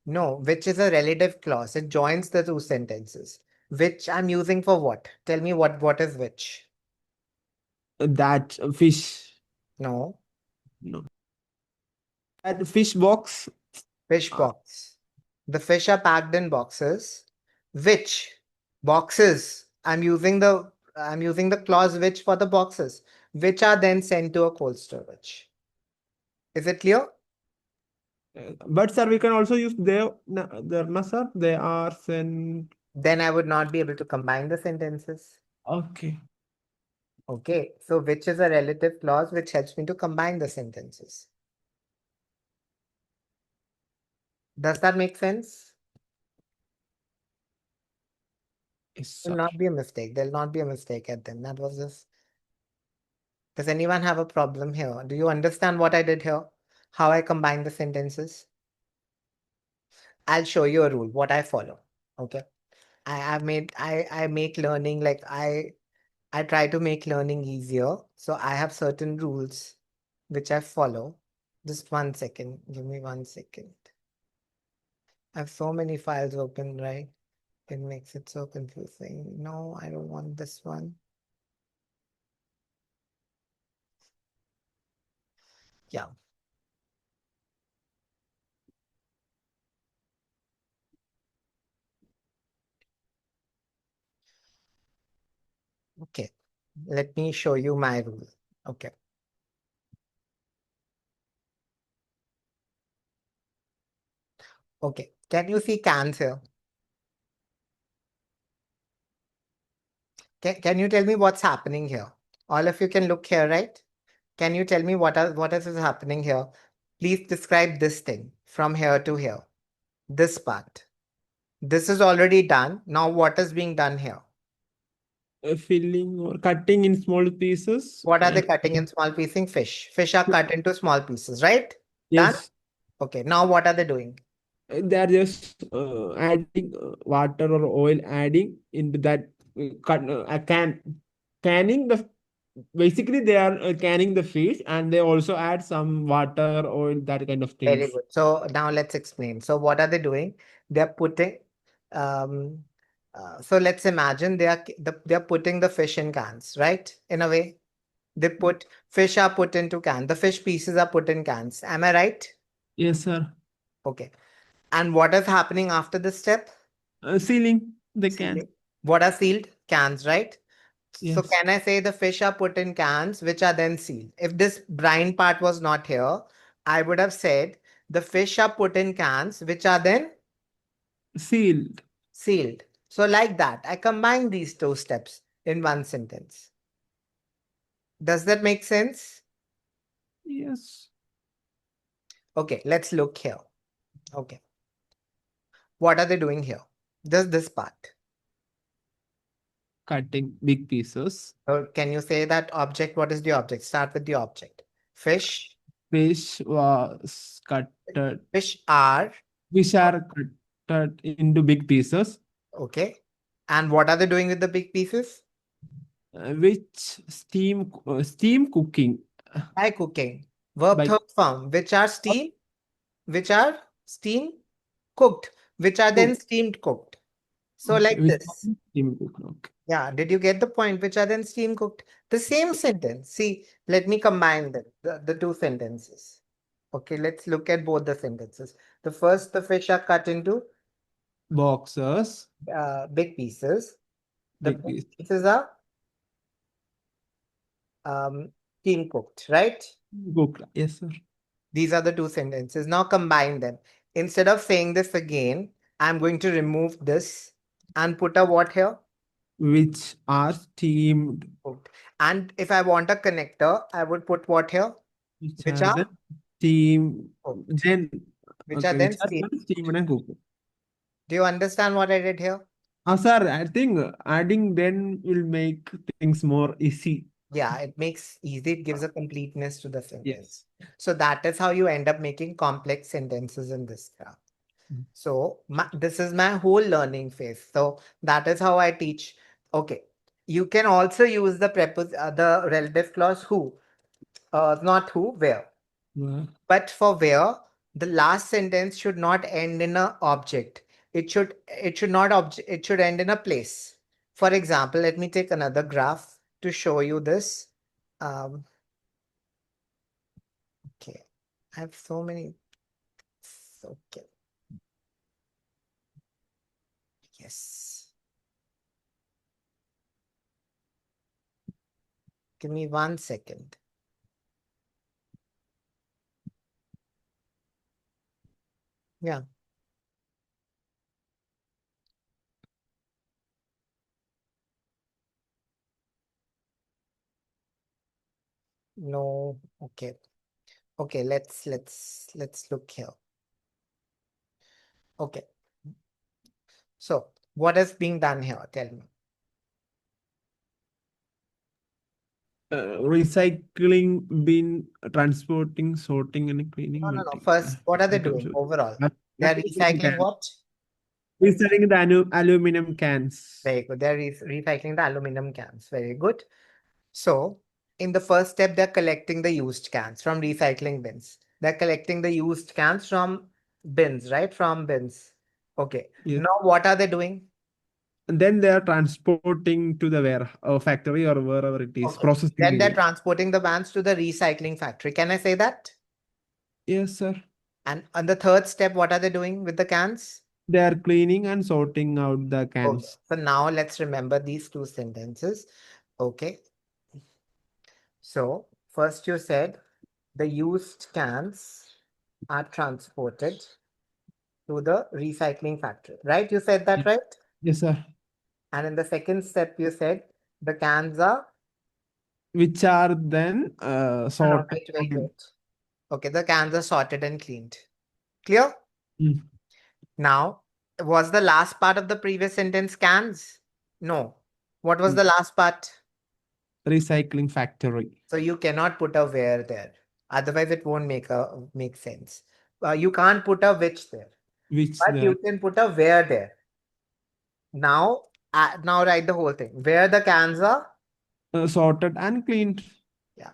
No, which is a relative clause. It joins the two sentences. Which I'm using for what? Tell me what is which? That fish. No, No. That fish box. fish Uh, box. The fish are packed in boxes. Which boxes? I'm using the clause which for the boxes, which are then sent to a cold storage. Is it clear? But sir, we can also use there, no, sir. They are sent. Then I would not be able to combine the sentences. Okay. Okay, so which is a relative clause which helps me to combine the sentences. Does that make sense? Yes, Will sir. not be a mistake. There'll not be a mistake at them. That was just. Does anyone have a problem here? Do you understand what I did here? How I combine the sentences? I'll show you a rule, what I follow. Okay. I make learning like I try to make learning easier. So I have certain rules which I follow. Just 1 second. Give me 1 second. I have so many files open, right? It makes it so confusing. No, I don't want this one. Yeah. Okay. Let me show you my rule. Okay. Okay. Can you see cans here? Can you tell me what's happening here? All of you can look here, right? Can you tell me what is happening here? Please describe this thing from here to here. This part. This is already done. Now what is being done here? Filling or cutting in small pieces. What are they cutting in small pieces? Fish. Fish are cut into small pieces, right? Done? Yes. Okay. Now what are they doing? They are just adding water or oil, adding into that canning the. Basically, they are canning the fish, and they also add some water, oil, that kind of Very things. good. So now let's explain. So what are they doing? They're putting, um, so let's imagine they're putting the fish in cans, right? In a way, fish are put into cans. The fish pieces are put in cans. Am I right? Yes, sir. Okay. And what is happening after this step? Sealing the can. Sealing. What are sealed? Cans, right? So Yes. can I say the fish are put in cans, which are then sealed? If this brine part was not here, I would have said the fish are put in cans, which are then Sealed. sealed. So like that, I combine these two steps in one sentence. Does that make sense? Yes. Okay, let's look here. Okay. What are they doing here? Just this part. Cutting big pieces. Or can you say that object? What is the object? Start with the object. Fish. Fish was cut. Fish are. Fish are cut into big pieces, Okay. And what are they doing with the big pieces? which steam cooking By cooking. Verb by third form. Which are steam cooked. which are then Cooked. steamed cooked. So Okay, like which this. steam cooked. Okay. Yeah, did you get the point? Which are then steam cooked? The same sentence. See, let me combine them, the two sentences. Okay, let's look at both the sentences. The first, the fish are cut into Boxers, big pieces. The big big piece. pieces are um, steam cooked, right? Cooked. Yes, sir. These are the two sentences. Now combine them. Instead of saying this again, I'm going to remove this and put a what here? Which are steamed, Cooked. And if I want a connector, I would put what here? which Which are are then steamed, cooked. then, Which are okay, then which are steamed. then steamed and cooked. Do you understand what I did here? Sir, I think adding then will make things more easy. Yeah, it makes easy. It gives a completeness to the sentence. Yes. So that is how you end up making complex sentences in this graph. Mm. So this is my whole learning phase. So that is how I teach. Okay. You can also use the the relative clause who, not who, where. Well, But for where, the last sentence should not end in a object. It should not object. It should end in a place. For example, let me take another graph to show you this. Um, okay, I have so many. Okay, yes. Give me 1 second. Yeah. No. Okay. Okay. Let's look here. Okay. So what is being done here? Tell me. recycling bin, transporting, sorting, and cleaning, No, no, no. melting. First, what are they Item doing should. overall? They are Aluminum recycling can. what? Recycling the aluminum cans. Very good. They're recycling the aluminum cans. Very good. So, in the first step, they're collecting the used cans from recycling bins. They're collecting the used cans from bins, right? From bins. Okay. Yes. Now, what are they doing? And then they are transporting to the factory or wherever it is, Okay. processing Then they're area. transporting the vans to the recycling factory. Can I say that? Yes, sir. And on the third step, what are they doing with the cans? They are cleaning and sorting out the Okay. cans. So now let's remember these two sentences. Okay. So first you said the used cans are transported to the recycling factory, right? You said that, right? Yes, sir. And in the second step, you said the cans are. Which are then No, no, sorted. wait. Okay, the cans are sorted and cleaned. Clear? Mm. Now, was the last part of the previous sentence cans? No. What was the last part? Recycling factory. So you cannot put a where there. Otherwise, it won't make sense. You can't put a which there, Which but the you can put a where there. Now, now write the whole thing. Where the cans are. sorted and cleaned. Yeah.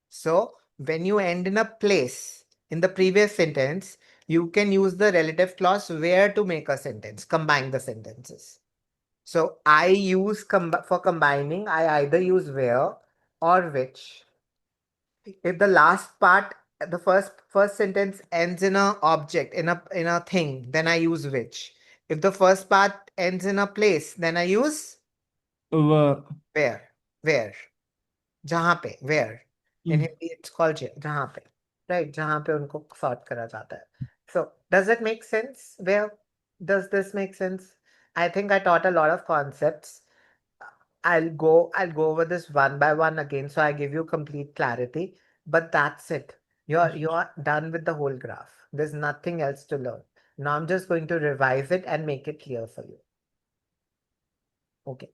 So when you end in a place in the previous sentence, you can use the relative clause where to make a sentence, combine the sentences. So I use for combining, I either use where or which. If the last part, the first sentence ends in a object, in a thing, then I use which. If the first part ends in a place, then I use Were. where. Where? जहाँ पे, where. In Mm. Hindi it's called जहाँ पे, right? जहाँ पे उनको sort करा जाता है. So does it make sense? Where does this make sense? I think I taught a lot of concepts. I'll go over this one by one again, so I give you complete clarity. But that's it. You're done with the whole graph. There's nothing else to learn. Now I'm just going to revise it and make it clear for you. Okay.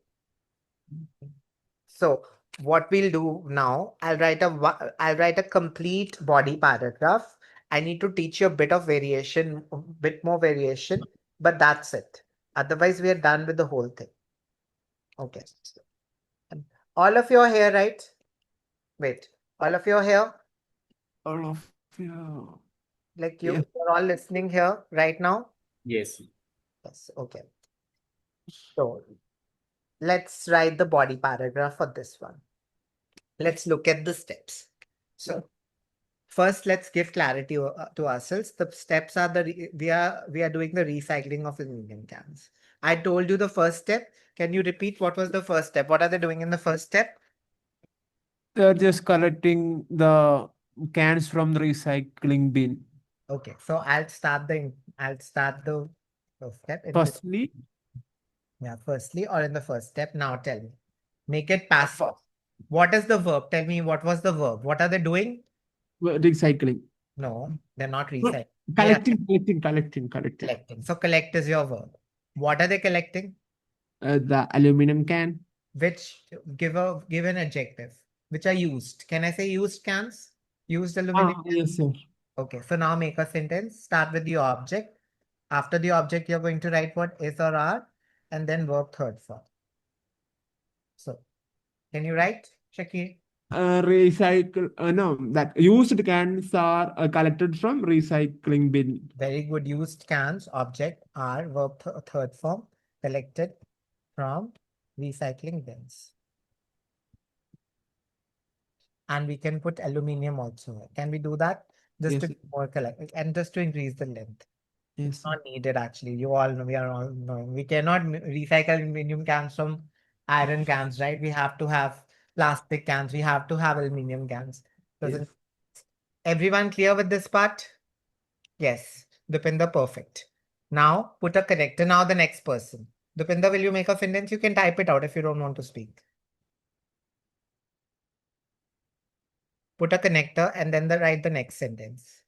So what we'll do now, I'll write a complete body paragraph. I need to teach you a bit of variation, a bit more variation, but that's it. Otherwise, we are done with the whole thing. Okay. And all of you are here, right? Wait, all of you are here? All of you. Like Yes. you're all listening here right now? Yes. Yes, okay. So let's write the body paragraph for this one. Let's look at the steps. So first, let's give clarity to ourselves. The steps are we are doing the recycling of aluminum cans. I told you the first step. Can you repeat what was the first step? What are they doing in the first step? They're just collecting the cans from the recycling bin. Okay, so I'll start the first step. Firstly, Yeah, firstly or in the first step. Now tell me. Make it passive. What is the verb? Tell me what was the verb? What are they doing? recycling. No, they're not No, recycling. They are collecting. collecting. So collect is your verb. What are they collecting? The aluminum can. Which give an adjective. Which are used. Can I say used cans? Used Ah, aluminum cans? yes, sir. Okay, so now make a sentence. Start with the object. After the object, you're going to write what is or are, and then verb third form. So, can you write, Shakir? Recycle. No, that used cans are collected from recycling bin. Very good. Used cans, object, are verb third form, collected from recycling bins. And we can put aluminium also. Can we do that? Just Yes, to be more collect and just to increase the length. yes, sir. Not needed actually. You all know, we are all knowing. We cannot recycle aluminum cans from iron cans, right? We have to have plastic cans. We have to have aluminum cans. Yes. Doesn't everyone clear with this part? Yes. Dupinder, perfect. Now put a connector. Now the next person. Dupinder, will you make a sentence? You can type it out if you don't want to speak. Put a connector and then write the next sentence.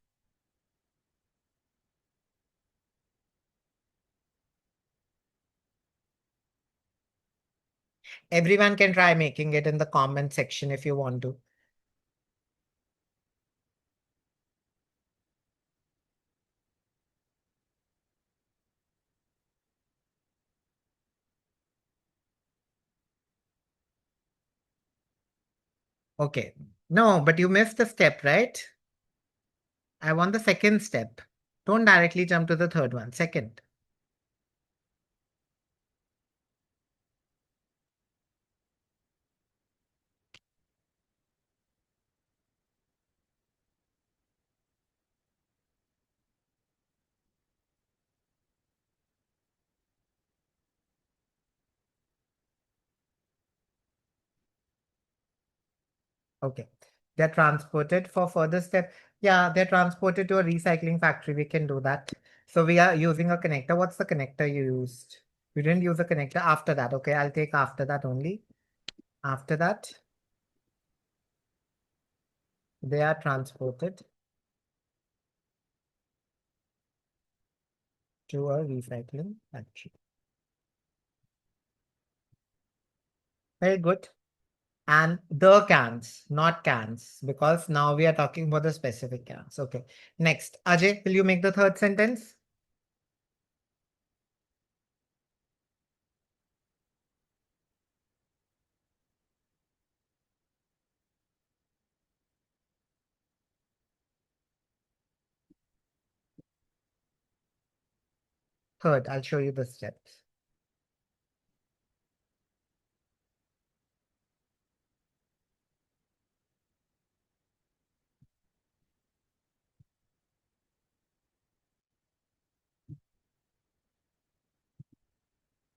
Everyone can try making it in the comment section if you want to. Okay. No, but you missed the step, right? I want the second step. Don't directly jump to the third one. Second. Okay. They're transported for further step. Yeah, they're transported to a recycling factory. We can do that. So we are using a connector. What's the connector you used? You didn't use a connector after that. Okay, I'll take after that only. After that, they are transported to a recycling factory. Very good. And the cans, not cans, because now we are talking about the specific cans. Okay. Next, Ajay, will you make the third sentence? Third, I'll show you the steps.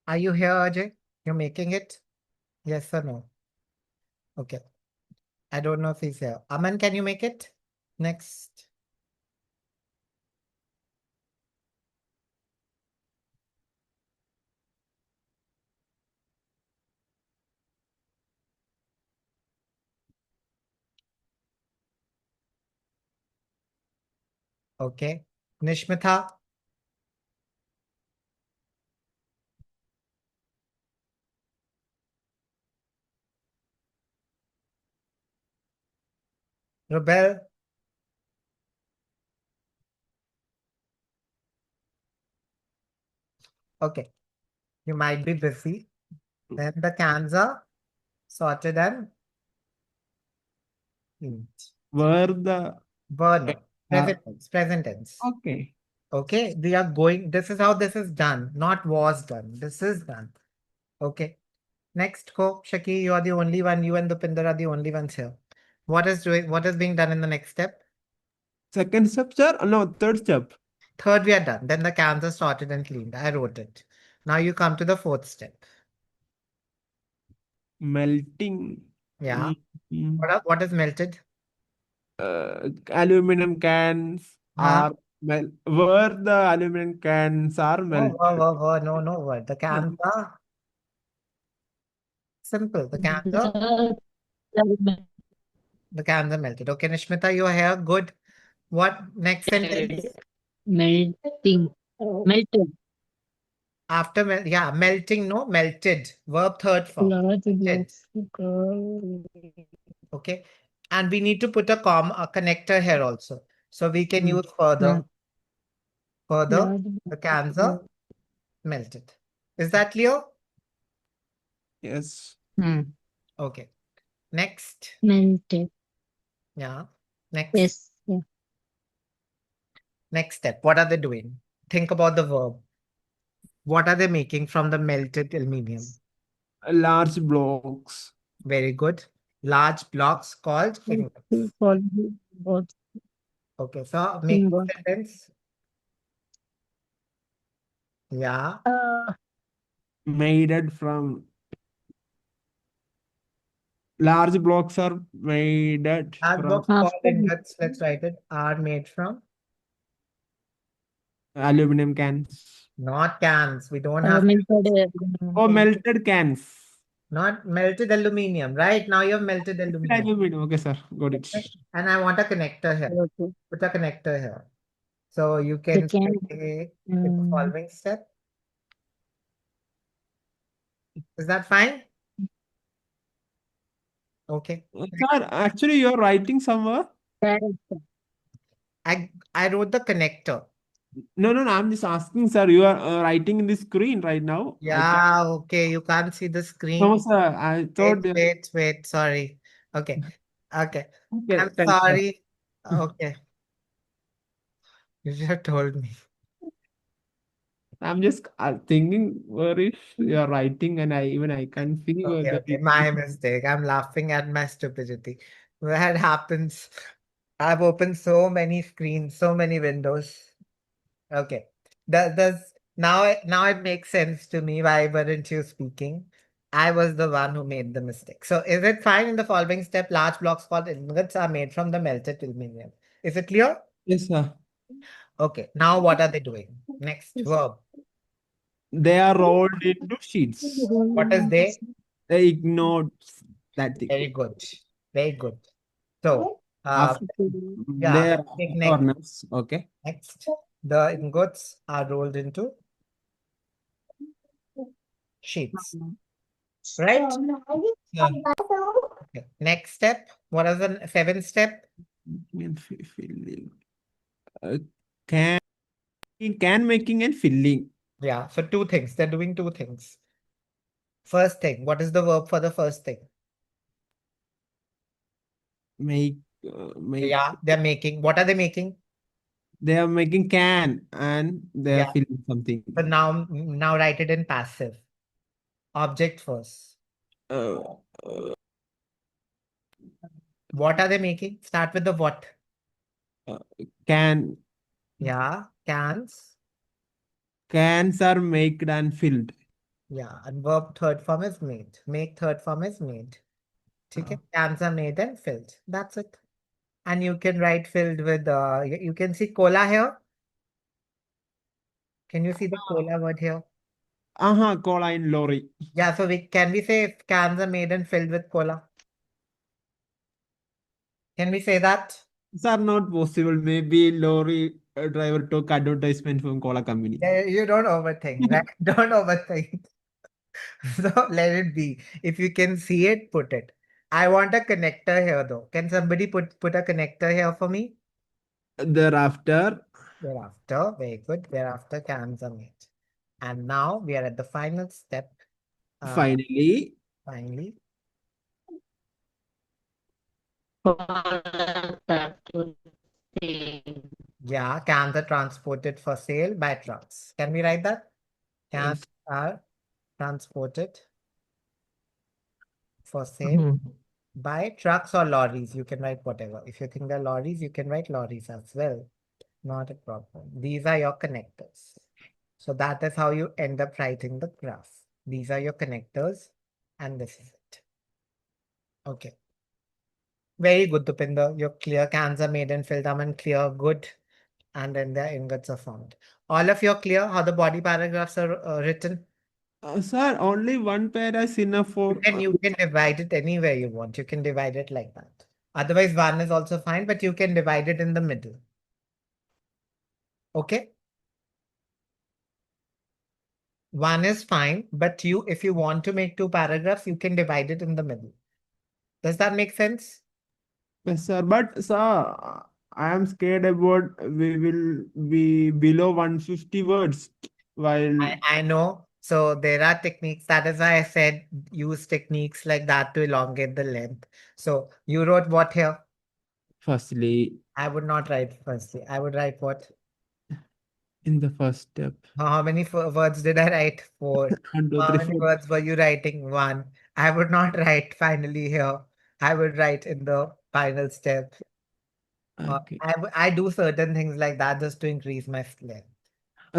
Are you here, Ajay? You're making it? Yes or no? Okay. I don't know if he's here. Aman, can you make it? Next. Okay. Nishmitha, Rubel. Okay. You might be busy. Then the cans are sorted and cleaned. Where the Burner. uh, Present tense. Present tense. okay. Okay, we are going. This is how this is done, not was done. This is done. Okay. Next, go, Shaki. You are the only one. You and Dupinder are the only ones here. What is being done in the next step? Second step, sir? No, third step. Third, we are done. Then the cans are sorted and cleaned. I wrote it. Now you come to the fourth step. Melting. Yeah. Mm, What is melted? Aluminum cans Huh? are where the aluminum cans are Oh, melted. no word. The cans are simple. The cans are melted. Okay, Nishmita, you're here. Good. What next sentence? Melting. Melted. After yeah, melting, no, melted. Verb third form. Large Melted. blocks of coal. Okay. And we need to put a connector here also. So we can use Yeah. further. Large The blocks cans of are melted. Is that clear? Yes. Okay. Next. melted. Yeah. Next. Yes. Yeah. Next step. What are they doing? Think about the verb. What are they making from the melted aluminium? Large blocks. Very good. Large blocks called ingots. Both Okay, so make the involved. sentence. Yeah. Made from large blocks are made Large from blocks called After ingots, let's write it, are made from aluminum cans. not cans. We don't have melted. Oh, melted cans. not melted aluminium. Right now you have melted aluminium. Aluminum. Okay, sir. Got it. Okay? And I want a connector here. Okay. Put a connector here. So you The can can. say in the following step. Is that fine? Okay. Sir, actually, you're writing somewhere. Character. I wrote the connector. No, no, no. I'm just asking, sir. You are writing in the screen right now. I can. Yeah, okay. You can't see the screen. No, sir. I thought. Wait. Sorry. Okay. Okay. Okay, I'm thanks, sir. sorry. Okay. You should have told me. I'm just thinking where if you are writing, and I can't see where Okay, the okay. My mistake. I'm laughing at my stupidity. That happens. I've opened so many screens, so many windows. Okay. Does now it makes sense to me why weren't you speaking? I was the one who made the mistake. So is it fine in the following step? Large blocks called ingots are made from the melted aluminum. Is it clear? Yes, sir. Okay. Now what are they doing? Next verb. They are rolled into sheets. What is they? They ignored that thing. Very good. Very good. So After yeah, their take next. corners. Okay. Next. The ingots are rolled into sheets. Right? Yeah. Okay. Next step. What is the seventh step? Filling. Uh, can making and filling. Yeah. So two things. They're doing two things. First thing. What is the verb for the first thing? Make. Yeah. They're making. What are they making? They are making can and they are Yeah. filling something. So now write it in passive. Object first. Uh, What are they making? Start with the what. can Yeah. Cans. cans are made and filled. Yeah. And verb third form is made. Make third form is made. Okay. Cans are made and filled. That's it. And you can write filled with you can see cola here. Can you see the cola word here? Cola in lorry. Yeah, so we say if cans are made and filled with cola? Can we say that? These are not possible. Maybe lorry driver took advertisement from cola company. Yeah, you don't overthink, right? Don't overthink. So let it be. If you can see it, put it. I want a connector here though. Can somebody put a connector here for me? Thereafter, Thereafter, very good. Thereafter, cans are made. And now we are at the final step. finally, Finally, For that to thing. Yeah, cans are transported for sale by trucks. Can we write that? Cans Yes. are transported for sale by trucks or lorries. You can write whatever. If you think they're lorries, you can write lorries as well. Not a problem. These are your connectors. So that is how you end up writing the graph. These are your connectors, and this is it. Okay. Very good, Dupinder. Your clear cans are made in filter and clear, good. And then their ingots are formed. All of you are clear how the body paragraphs are written? Sir, only one pair is enough for. You can divide it anywhere you want. You can divide it like that. Otherwise, one is also fine, but you can divide it in the middle. Okay? One is fine, but if you want to make two paragraphs, you can divide it in the middle. Does that make sense? Yes, sir. But sir, I am scared about we will be below 150 words while. I know. So there are techniques. That is why I said use techniques like that to elongate the length. So you wrote what here? Firstly, I would not write firstly. I would write what? in the first step. How many words did I write? Four. One, two, How three, many four. words were you writing? One. I would not write finally here. I would write in the final step. Okay. I do certain things like that just to increase my length.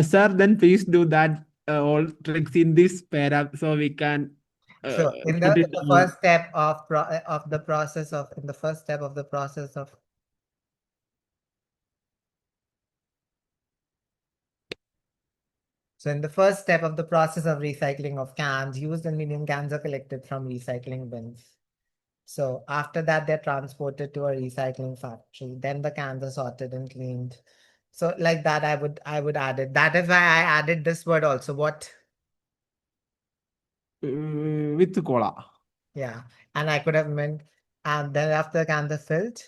Sir, then please do that all tricks in this para so we can So in put it the down. first step of the process of in the first step of the process of So in the first step of the process of recycling of cans, used and medium cans are collected from recycling bins. So after that, they're transported to a recycling factory. Then the cans are sorted and cleaned. So like that, I would add it. That is why I added this word also. What? With cola. Yeah. And I could have meant, and then after the cans are filled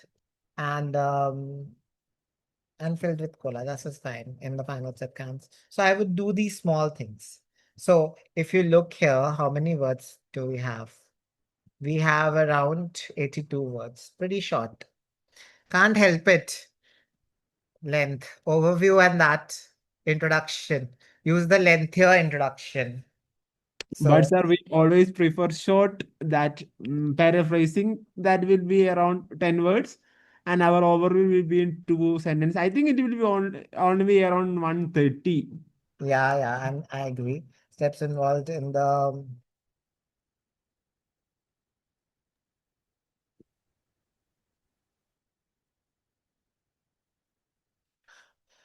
and filled with cola. That's just fine in the final set cans. So I would do these small things. So if you look here, how many words do we have? We have around 82 words. Pretty short. Can't help it. Length, overview, and that introduction. Use the lengthier introduction. But So sir, we always prefer short that paraphrasing that will be around 10 words and our overview will be in two sentences. I think it will be only around 130. yeah, I agree. Steps involved in the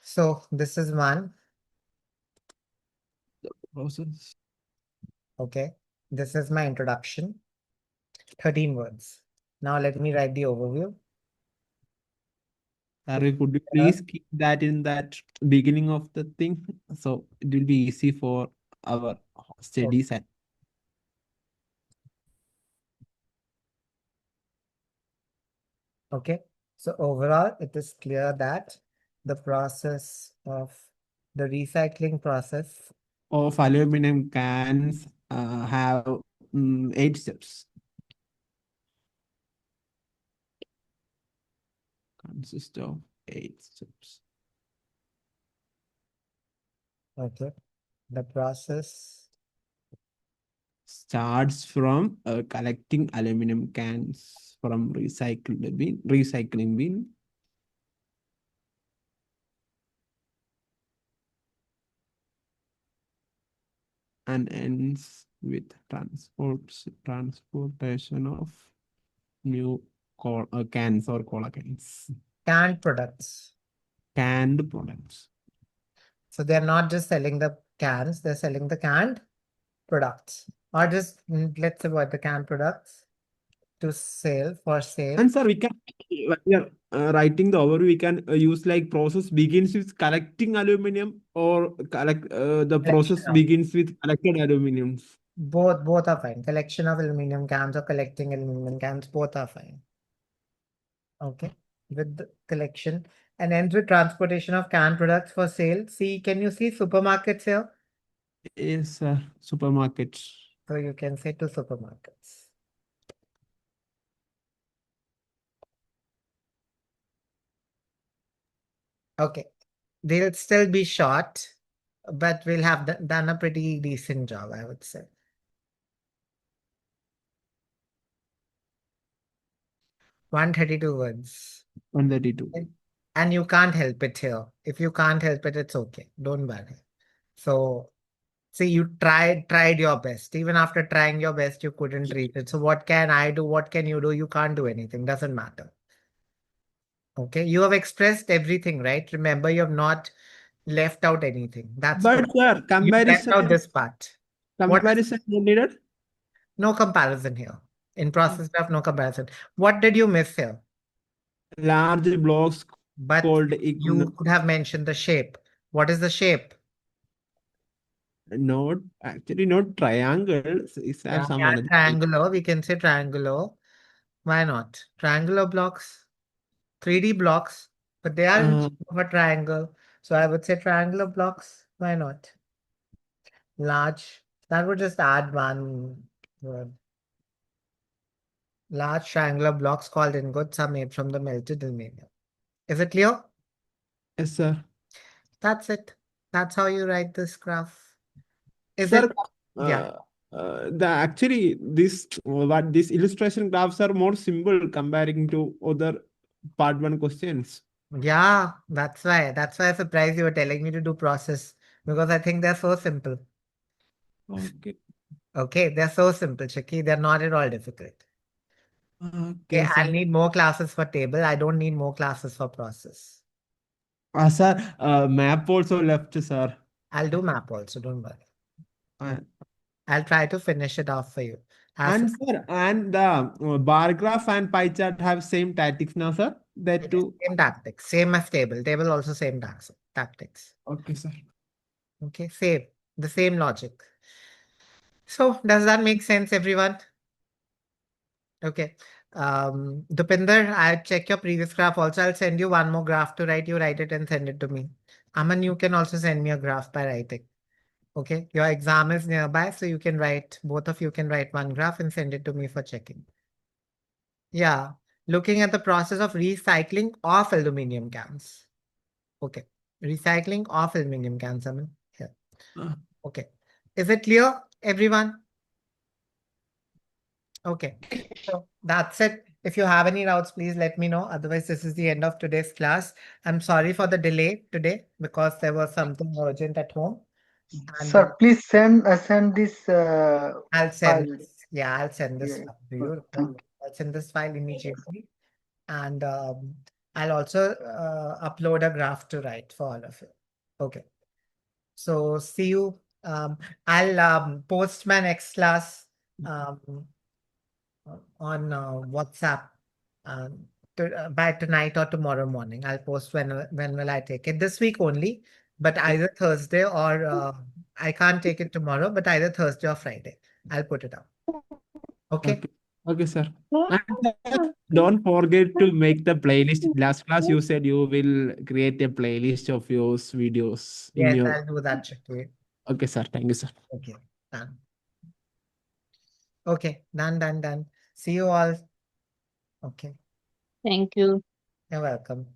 so this is one. Process. Okay. This is my introduction. 13 words. Now let me write the overview. Sir, could you please keep that in that beginning of the thing so it will be easy for our studies and Okay. So overall, it is clear that the process of the recycling process of aluminum cans have 8 steps. Consist of 8 steps. Okay. The process Starts from collecting aluminum cans from recycling bin, and ends with transportation of new cans or cola cans, canned products. canned products. So they're not just selling the cans, they're selling the canned products. Or just let's avoid the canned products to sale for sale. And sir, we can when we are writing the overview, we can use like process begins with collecting aluminum or collect the Collection process of begins with collected aluminums. both are fine. Collection of aluminum cans or collecting aluminum cans, both are fine. Okay. With the collection and ends with transportation of canned products for sale. See, can you see supermarkets here? Yes, sir. Supermarkets. So you can say to supermarkets. Okay. They'll still be short, but we'll have done a pretty decent job, I would say. 132 words. 132. And you can't help it here. If you can't help it, it's okay. Don't worry. So, see, you tried your best. Even after trying your best, you couldn't reach it. So what can I do? What can you do? You can't do anything. Doesn't matter. Okay. You have expressed everything, right? Remember, you have not left out anything. That's But good. sir, You left out this part. What is comparison not needed. no comparison here. In process graph, no comparison. What did you miss here? Large blocks But called you could have mentioned the shape. What is the shape? not actually not triangles. Is there some Yeah, another? triangular. We can say triangular. Why not? Triangular blocks, 3D blocks, but they are in Uh, shape of a triangle. So I would say triangular blocks. Why not? Large. That would just add one word. Large triangular blocks called ingots are made from the melted aluminum. Is it clear? yes, sir. That's it. That's how you write this graph. Is Sir, it? Yeah. the actually this what these illustration graphs are more simple comparing to other part one questions. Yeah, that's why. That's why I'm surprised you were telling me to do process because I think they're so simple. Okay. Okay, they're so simple, Chiki. They're not at all difficult. Okay, Okay, I'll sir. need more classes for table. I don't need more classes for process. Sir, map also left, sir. I'll do map also, don't worry. Uh, I'll try to finish it off for you. As and sir, and the bar graph and pie chart have same tactics now, sir. That too. same tactics, same as table. Table also same tactics. Okay, sir. Okay, same. The same logic. So does that make sense, everyone? Okay. Dupinder, I'll check your previous graph also. I'll send you one more graph to write. You write it and send it to me. Aman, you can also send me a graph by writing. Okay. Your exam is nearby, so you can write, both of you can write one graph and send it to me for checking. Yeah. Looking at the process of recycling of aluminum cans. Okay. Recycling of aluminum cans, Aman. Here. Uh, Okay. Is it clear, everyone? Okay. So that's it. If you have any doubts, please let me know. Otherwise, this is the end of today's class. I'm sorry for the delay today because there was something urgent at home. And Sir, please send this I'll file. send this. Yeah, I'll send this Yeah. file to you. I'll send this file immediately. And I'll also upload a graph to write for all of you. Okay. So see you. I'll post my next class on WhatsApp by tonight or tomorrow morning. I'll post when will I take it this week only, but either Thursday or I can't take it tomorrow, but either Thursday or Friday. I'll put it up. Okay. okay. Okay, sir. And don't forget to make the playlist. Last class you said you will create a playlist of your videos in Yes, your. I'll do that. Shakti. Okay, sir. Thank you, sir. Okay. Done. Okay. Done. See you all. Okay. Thank you. You're welcome.